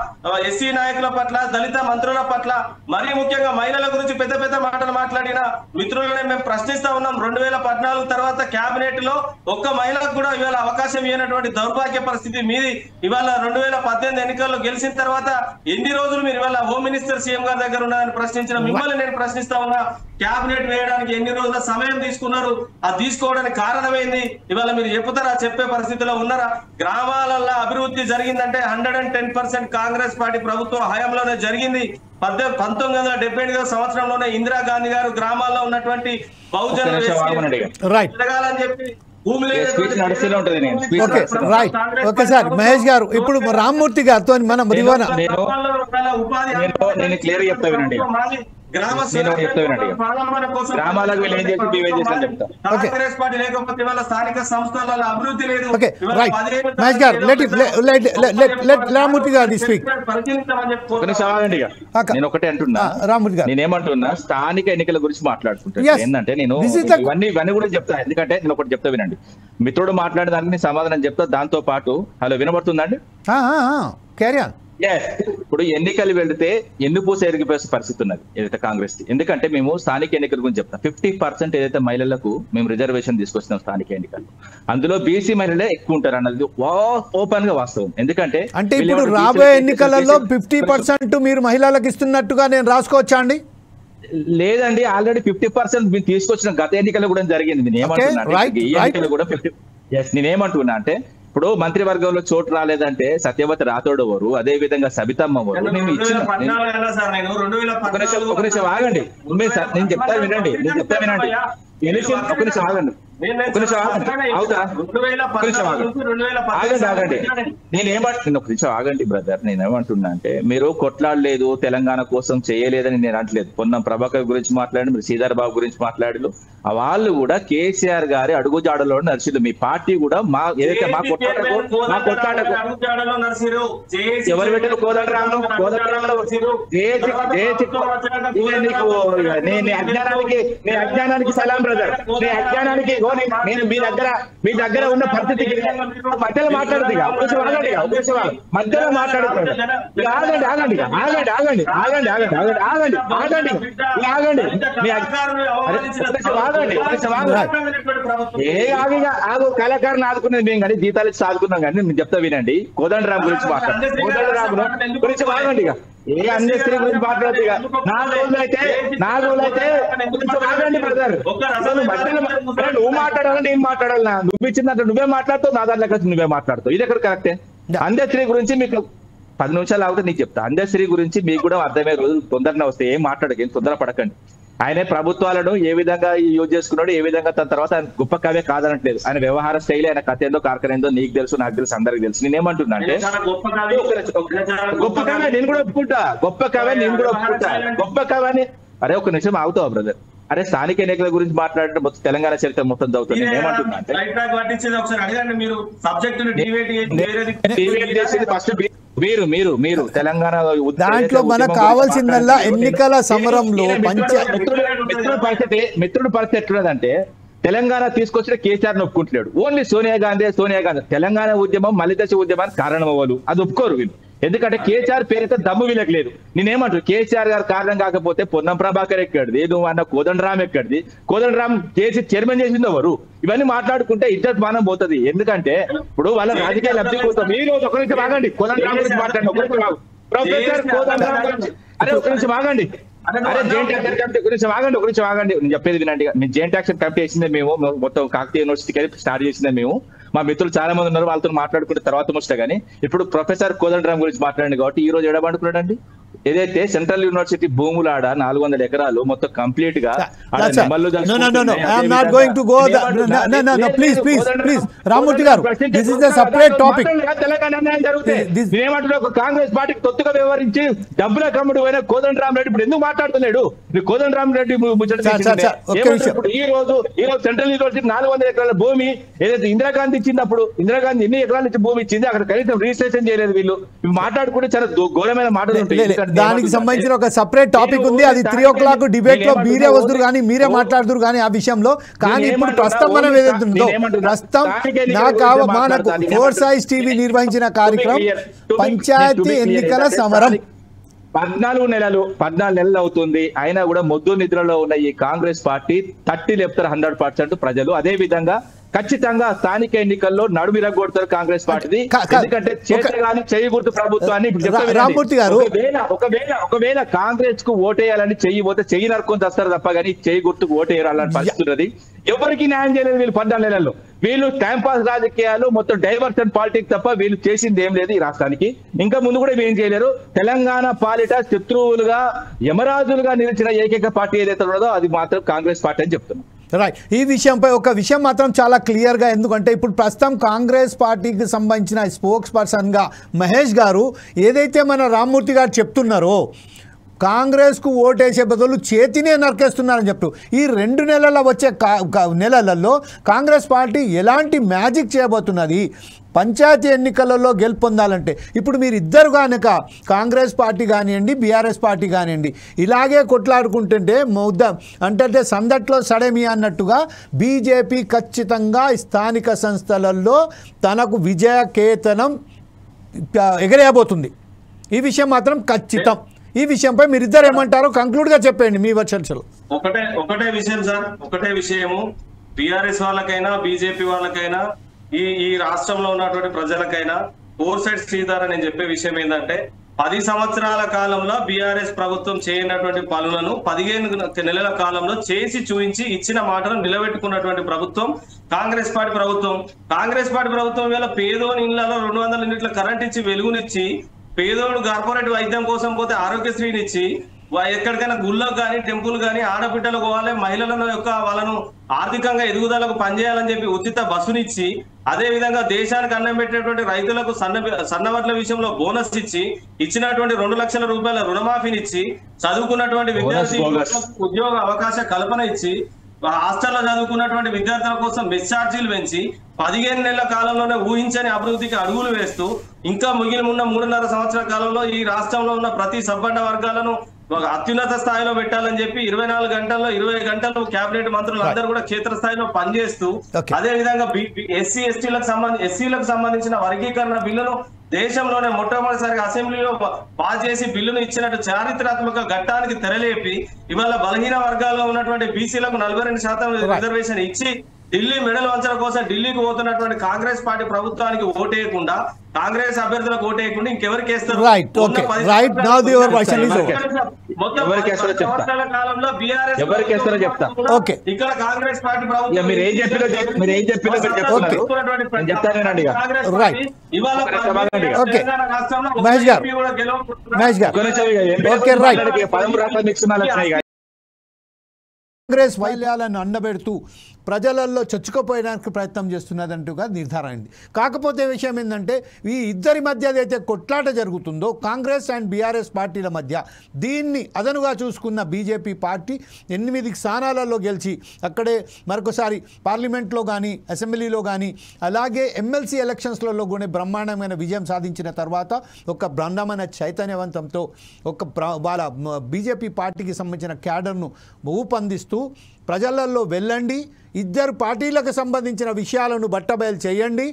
S2: ఎస్సీ నాయకుల పట్ల, దళిత మంత్రుల పట్ల, మరీ ముఖ్యంగా మహిళల గురించి పెద్ద పెద్ద మాటలు మాట్లాడిన మిత్రులనే మేము ప్రశ్నిస్తా ఉన్నాం. 2014 తర్వాత కేబినెట్ లో ఒక్క మహిళకు కూడా ఇవాళ అవకాశం ఇవ్వనటువంటి దౌర్భాగ్య పరిస్థితి మీది. ఇవాళ 2018 ఎన్నికల్లో గెలిచిన తర్వాత ఎన్ని రోజులు మీరు ఇవాళ హోమ్ మినిస్టర్ సీఎం గారి దగ్గర ఉన్నారని ప్రశ్నించిన మిమ్మల్ని నేను ప్రశ్నిస్తా ఉన్నా. క్యాబినెట్ వేయడానికి ఎన్ని రోజుల సమయం తీసుకున్నారు? అది తీసుకోవడానికి కారణమైంది ఇవాళ మీరు చెప్తారా? చెప్పే పరిస్థితిలో ఉన్నారా? గ్రామాలలో అభివృద్ధి జరిగిందంటే 110% కాంగ్రెస్ పార్టీ ప్రభుత్వం హయాంలోనే జరిగింది. 1978 సంవత్సరంలోనే ఇందిరాగాంధీ గారు గ్రామాల్లో ఉన్నటువంటి బహుజనులు జరగాలని చెప్పి
S1: మహేష్ గారు ఇప్పుడు రామ్మూర్తి గారితో మనం
S3: నేను క్లియర్ చెప్తా వినండి. గ్రామాలకు వెళ్ళి ఏం చేసి బీవై చేసి చెప్తా.
S2: లేకపోతే వాళ్ళ స్థానిక సంస్థల అభివృద్ధి లేదు.
S3: నేను ఒకటే అంటున్నా, నేనేమంటున్నా స్థానిక ఎన్నికల గురించి మాట్లాడుకుంటాను. ఏంటంటే నేను ఇవన్నీ కూడా చెప్తా. ఎందుకంటే నేను ఒకటి చెప్తా వినండి. మిత్రుడు మాట్లాడే దాన్ని సమాధానం చెప్తా. దాంతో పాటు హలో వినబడుతుందండి? ఇప్పుడు ఎన్నికలు వెళితే ఎన్నుపూస ఎరిగిపోయే పరిస్థితి ఉన్నది ఏదైతే కాంగ్రెస్. ఎందుకంటే మేము స్థానిక ఎన్నికల గురించి చెప్తాం. 50% ఏదైతే మహిళలకు మేము రిజర్వేషన్ తీసుకొచ్చినాం స్థానిక ఎన్నికల్లో, అందులో బీసీ మహిళలే ఎక్కువ ఉంటారు అన్నది ఓపెన్ గా వాస్తవం. ఎందుకంటే
S1: ఇప్పుడు రాబోయే ఎన్నికలలో 50% మీరు మహిళలకు ఇస్తున్నట్టుగా నేను రాసుకోవచ్చా అండి?
S3: లేదండి, ఆల్రెడీ 50% మేము తీసుకొచ్చిన గత ఎన్నికల్లో కూడా జరిగింది. నేను ఏమంటున్నా ఈ ఎన్నికలు కూడా 50. నేనేమంటున్నా అంటే ఇప్పుడు మంత్రివర్గంలో చోటు రాలేదంటే సత్యవతి రాథోడ్ ఎవరు, అదే విధంగా సబితమ్మ ఎవరు? మేము ఇచ్చిన ఒక నిమిషం ఆగండి, నేను చెప్తా వినండి. ఒక నిమిషం ఆగండి. ఆగండి బ్రదర్. నేనేమంటున్నా అంటే మీరు కొట్లాడలేదు, తెలంగాణ కోసం చేయలేదని నేను అనట్లేదు. పొన్నం ప్రభాకర్ గురించి మాట్లాడి, మీరు శ్రీధర్ బాబు గురించి మాట్లాడారు. వాళ్ళు కూడా కేసీఆర్ గారి అడుగుజాడలో నడిచిరు. మీ పార్టీ కూడా మా ఏదైతే మా కొట్లాటకు ఎవరు పెట్టారు? కోదండరాంలో అజ్ఞానానికి సలాం బ్రదర్. నేను మీ దగ్గర ఉన్న పరిస్థితికి మధ్యలో మాట్లాడుతుంది. మధ్యలో మాట్లాడుతుంది. కళాకారులు ఆదుకునేది మేము కానీ జీతాలు ఇచ్చి ఆదుకున్నాం కానీ నేను చెప్తా వినండి. కోదండరాం గురించి మాట్లాడు. కోదండరాం గురించి ఆగండి. ఏ అన్యస్త్రీ గురించి మాట్లాడదు. 4 రోజులైతే ఆగండి బ్రదర్. నువ్వు మాట్లాడాలంటే ఏం మాట్లాడాలి? నువ్వు ఇచ్చినట్టు నువ్వే మాట్లాడుతావు, నా దాంట్లో నువ్వే మాట్లాడుతావు. ఇది ఎక్కడ కరెక్టే? అంధ్యశ్రీ గురించి మీకు 10 నిమిషాలు ఆగితే నీకు చెప్తా. అంధ్యశ్రీ గురించి మీకు కూడా అర్థమయ్యే రోజు తొందరగా వస్తే ఏం మాట్లాడక, ఏం తొందర పడకండి. ఆయన ప్రభుత్వాలను ఏ విధంగా యూజ్ చేసుకున్నాడు, ఏ విధంగా తన తర్వాత ఆయన గొప్ప కవే కాదనట్లేదు. ఆయన వ్యవహార శైలి, ఆయన కథ ఏందో కార్ఖానేందో నీకు తెలుసు, నాకు తెలుసు, అందరికి తెలుసు. నేనేమంటున్నా అంటే గొప్ప కవే నేను కూడా ఒప్పుకుంటా. గొప్ప కవే నేను కూడా ఒప్పుకుంటా. గొప్ప కవని అరే ఒక నిమిషం ఆగుతావా బ్రదర్? అరే స్థానిక ఎన్నికల గురించి మాట్లాడితే మొత్తం తెలంగాణ చరిత్ర మొత్తం చదువుతుంది. ఏమంటున్నా అంటే ఫస్ట్ మీరు తెలంగాణ
S1: దాంట్లో మనకు కావాల్సిందల్లా ఎన్నికల సమరంలో
S3: మిత్రుడు పరిస్థితి ఎట్లున్నదంటే తెలంగాణ తీసుకొచ్చిన కేసీఆర్ ఒప్పుకుంటున్నాడు. ఓన్లీ సోనియా గాంధీ తెలంగాణ ఉద్యమం మలిదశ ఉద్యమానికి కారణం అవ్వదు, అది ఒప్పుకోరు వీళ్ళు. ఎందుకంటే కేసీఆర్ పేరైతే దమ్ము వీళ్ళకి లేదు. నేనేమంటారు, కేసీఆర్ గారు కారణం కాకపోతే పొన్నం ప్రభాకర్ ఎక్కడిది, నువ్వు అన్న కోదండరాం ఎక్కడిది? కోదండరాం కేసీ చైర్మన్ చేసింది ఎవరు? ఇవన్నీ మాట్లాడుకుంటే ఇద్దరు మానం పోతుంది. ఎందుకంటే ఇప్పుడు వాళ్ళ రాజకీయ లబ్ధి కోసం మీరు ఒక నిమిషం ఆగండి. కోదండరాం గురించి మాట్లాడండి. ప్రొఫెసర్ కోదండరాం గురించి అరే ఒక నిమిషం ఆగండి. అరే జాయింట్ యాక్షన్ కమిటీ గురించి ఆగండి. నేను చెప్పేది వినండి. మీ జాయింట్ యాక్షన్ కమిటీ వేసిందే మేము, మొత్తం కాకతీయ యూనివర్సిటీకి స్టార్ట్ చేసిందే మేము. మా మిత్రులు చాలా మంది ఉన్నారు, వాళ్ళతో మాట్లాడుకుంటే తర్వాత ముచ్చట. కానీ ఇప్పుడు ప్రొఫెసర్ కోదండరాం గురించి మాట్లాడండి కాబట్టి ఈ రోజు ఎడబండుకున్నాడండి. ఏదైతే సెంట్రల్ యూనివర్సిటీ భూములు ఆడ 400 ఎకరాలు మొత్తం కంప్లీట్ గా
S1: రామూర్తి గారు, this is the separate topic.
S3: Congress పార్టీకి తొత్తుగా వ్యవహరించి డబ్బుల కమ్ముడు పోయిన కోదండరామరెడ్డి ఇప్పుడు ఎందుకు మాట్లాడుతున్నాడు? కోదండరామరెడ్డి ఈ రోజు సెంట్రల్ యూనివర్సిటీ 400 ఎకరాల భూమి ఏదైతే ఇందిరాగాంధీ ఇచ్చినప్పుడు, ఇందిరాగాంధీ ఎన్ని ఎకరాల నుంచి భూమి ఇచ్చింది, అక్కడ కనీసం రిజిస్ట్రేషన్ చేయలేదు. వీళ్ళు మాట్లాడుకుంటే చాలా ఘోరమైన మాటలు ఉంటాయి.
S1: దానికి సంబంధించిన ఒక సెపరేట్ టాపిక్ ఉంది, అది 3 o'clock డిబేట్ లో మీరే వస్తురు కానీ మీరే మాట్లాడుతురు కానీ ఆ విషయంలో. కానీ ఇప్పుడు ప్రస్తుతం మనం ఏదైతుందో ప్రస్తుతం మనకు ఫోర్సైజ్ టీవీ నిర్వహించిన కార్యక్రమం పంచాయతీ ఎన్నికల సమరం.
S3: 14 నెలలు అవుతుంది. అయినా కూడా మొద్దు నిద్రలో ఉన్న ఈ కాంగ్రెస్ పార్టీ తట్టి లేపుతారు 100% ప్రజలు. అదే విధంగా ఖచ్చితంగా స్థానిక ఎన్నికల్లో నడుమిరగొడతారు కాంగ్రెస్ పార్టీ. ఎందుకంటే చేతగాని చెయ్యి గుర్తు ప్రభుత్వాన్ని
S1: రామూర్తి గారు
S3: ఒకవేళ కాంగ్రెస్ కు ఓటేయాలని చెయ్యి పోతే చెయ్యి నరుకొని తెస్తారు తప్ప కానీ చెయ్యి గుర్తుకు ఓటేయాలని పరిస్థితున్నది. ఎవరికి న్యాయం చేయలేదు వీళ్ళు 14 నెలల్లో. వీళ్ళు టైంపాస్ రాజకీయాలు, మొత్తం డైవర్షన్ పాలిటిక్స్ తప్ప వీళ్ళు చేసింది ఏం లేదు ఈ రాష్ట్రానికి. ఇంకా ముందు కూడా ఏం చేయలేరు. తెలంగాణ పాలిట శత్రువులుగా యమరాజులుగా నిలిచిన ఏకైక పార్టీ ఏదైతే ఉన్నదో అది మాత్రం కాంగ్రెస్ పార్టీ అని చెప్తున్నాం.
S1: రైట్. ఈ విషయంపై ఒక విషయం మాత్రం చాలా క్లియర్గా, ఎందుకంటే ఇప్పుడు ప్రస్తుతం కాంగ్రెస్ పార్టీకి సంబంధించిన స్పోక్స్ పర్సన్గా మహేష్ గారు ఏదైతే మన రామ్మూర్తి గారు చెప్తున్నారో కాంగ్రెస్కు ఓటేసే బదులు చేతినే నరికేస్తున్నారని చెప్తూ ఈ 2 నెలల వచ్చే నెలలలో కాంగ్రెస్ పార్టీ ఎలాంటి మ్యాజిక్ చేయబోతున్నది పంచాయతీ ఎన్నికలలో గెలుపొందాలంటే? ఇప్పుడు మీరు ఇద్దరు కనుక కాంగ్రెస్ పార్టీ కానివ్వండి, బీఆర్ఎస్ పార్టీ కానివ్వండి, ఇలాగే కొట్లాడుకుంటుంటే అంటే సందట్లో సడేమి అన్నట్టుగా బీజేపీ ఖచ్చితంగా స్థానిక సంస్థలలో తనకు విజయ కేతనం ఎగరేయబోతుంది. ఈ విషయం మాత్రం ఖచ్చితం. ఈ విషయంపై మీరిద్దరు ఏమంటారో కంక్లూడ్ గా చెప్పండి మీ చర్చలు.
S2: ఒకటే విషయం సార్, ఒకటే విషయము. బీఆర్ఎస్ వాళ్ళకైనా బీజేపీ వాళ్ళకైనా ఈ రాష్ట్రంలో ఉన్నటువంటి ప్రజలకైనా ఫోర్సైడ్ శ్రీధర్ నేను చెప్పే విషయం ఏంటంటే 10 సంవత్సరాల కాలంలో బీఆర్ఎస్ ప్రభుత్వం చేయనటువంటి పనులను 15 నెలల కాలంలో చేసి చూపించి ఇచ్చిన మాటను నిలబెట్టుకున్నటువంటి ప్రభుత్వం కాంగ్రెస్ పార్టీ ప్రభుత్వం. కాంగ్రెస్ పార్టీ ప్రభుత్వం వేళ పేదోని ఇళ్లలో 200 యూనిట్ల కరెంట్ ఇచ్చి వెలుగునిచ్చి, పేదోడు కార్పొరేట్ వైద్యం కోసం పోతే ఆరోగ్యశ్రీని ఇచ్చి, ఎక్కడికైనా గుళ్ళకు కానీ టెంపుల్ కానీ ఆడబిడ్డలు పోవాలి, మహిళల యొక్క వాళ్ళను ఆర్థికంగా ఎదుగుదలకు పనిచేయాలని చెప్పి ఉచిత బస్సునిచ్చి, అదే విధంగా దేశానికి అన్నం పెట్టేటువంటి రైతులకు సన్నవడ్ల విషయంలో బోనస్ ఇచ్చి, ఇచ్చినటువంటి 2 లక్షల రూపాయల రుణమాఫీనిచ్చి, చదువుకున్నటువంటి విద్యార్థి ఉద్యోగ అవకాశ కల్పన ఇచ్చి, హాస్టల్లో చదువుకున్నటువంటి విద్యార్థుల కోసం మెస్ ఛార్జీలు పెంచి 15 నెలల కాలంలోనే ఊహించని అభివృద్ధికి అడుగులు వేస్తూ ఇంకా మిగిలిన ఉన్న 3.5 సంవత్సరాల కాలంలో ఈ రాష్ట్రంలో ఉన్న ప్రతి సబ్బండ వర్గాలను అత్యున్నత స్థాయిలో పెట్టాలని చెప్పి 24 గంటల్లో 20 గంటలు కేబినెట్ మంత్రులు అందరూ కూడా క్షేత్రస్థాయిలో పనిచేస్తూ, అదే విధంగా ఎస్సీలకు సంబంధించిన వర్గీకరణ బిల్లును దేశంలోనే మొట్టమొదటిసారిగా అసెంబ్లీలో పాస్ చేసి బిల్లును ఇచ్చినట్టు చారిత్రాత్మక ఘట్టానికి తెరలేపి ఇవాళ బలహీన వర్గాల్లో ఉన్నటువంటి బీసీలకు 42% రిజర్వేషన్ ఇచ్చి ఢిల్లీ మెడల్ వంచడం కోసం ఢిల్లీకి పోతున్నటువంటి కాంగ్రెస్ పార్టీ ప్రభుత్వానికి ఓటేయకుండా, కాంగ్రెస్ అభ్యర్థులకు ఓటేయకుండా ఇంకెవరికి వేస్తారు? కాలంలో బీఆర్ఎస్ ఇక్కడ కాంగ్రెస్ పార్టీ ప్రభుత్వం ఇవాళ
S1: కాంగ్రెస్ వైల్యాలను అండబెడుతూ ప్రజలలో చొచ్చుకుపోయడానికి ప్రయత్నం చేస్తున్నదంటూగా నిర్ధారణ అయింది. కాకపోతే విషయం ఏంటంటే ఈ ఇద్దరి మధ్య ఏదైతే కొట్లాట జరుగుతుందో కాంగ్రెస్ అండ్ బీఆర్ఎస్ పార్టీల మధ్య, దీన్ని అదనుగా చూసుకున్న బీజేపీ పార్టీ 8 స్థానాలలో గెలిచి అక్కడే మరొకసారి పార్లమెంట్లో కానీ అసెంబ్లీలో కానీ అలాగే ఎమ్మెల్సీ ఎలక్షన్స్లలో కూడా బ్రహ్మాండమైన విజయం సాధించిన తర్వాత ఒక బ్రహ్మాండమైన చైతన్యవంతంతో వాళ్ళ బీజేపీ పార్టీకి సంబంధించిన క్యాడర్ను ఊపందిస్తూ ప్రజలలో వెళ్ళండి, ఇద్దరు పార్టీలకు సంబంధించిన విషయాలను బట్టబయలు చేయండి,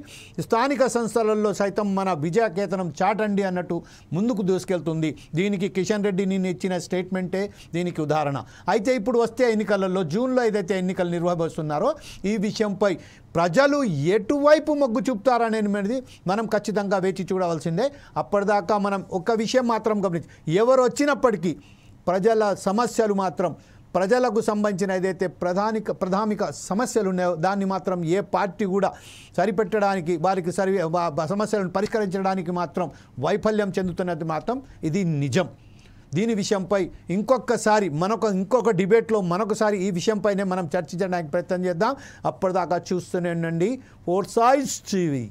S1: స్థానిక సంస్థలలో సైతం మన విజయకేతనం చాటండి అన్నట్టు ముందుకు దూసుకెళ్తుంది. దీనికి కిషన్ రెడ్డి నిన్న ఇచ్చిన స్టేట్మెంటే దీనికి ఉదాహరణ. అయితే ఇప్పుడు వస్తే ఎన్నికలలో జూన్లో ఏదైతే ఎన్నికలు నిర్వహిస్తున్నారో ఈ విషయంపై ప్రజలు ఎటువైపు మొగ్గు చూపుతారనేది మనం ఖచ్చితంగా వేచి చూడవలసిందే. అప్పటిదాకా మనం ఒక విషయం మాత్రం గమనించి, ఎవరు వచ్చినప్పటికీ ప్రజల సమస్యలు మాత్రం, ప్రజలకు సంబంధించిన ఏదైతే ప్రాథమిక సమస్యలు ఉన్నాయో దాన్ని మాత్రం ఏ పార్టీ కూడా సరిపెట్టడానికి, వారికి సమస్యలను పరిష్కరించడానికి మాత్రం వైఫల్యం చెందుతున్నది మాత్రం ఇది నిజం. దీని విషయంపై ఇంకొక డిబేట్లో మరొకసారి ఈ విషయంపైనే మనం చర్చించడానికి ప్రయత్నం చేద్దాం. అప్పటిదాకా చూస్తూనే ఉండండి ఫోర్సైజ్ టీవీ.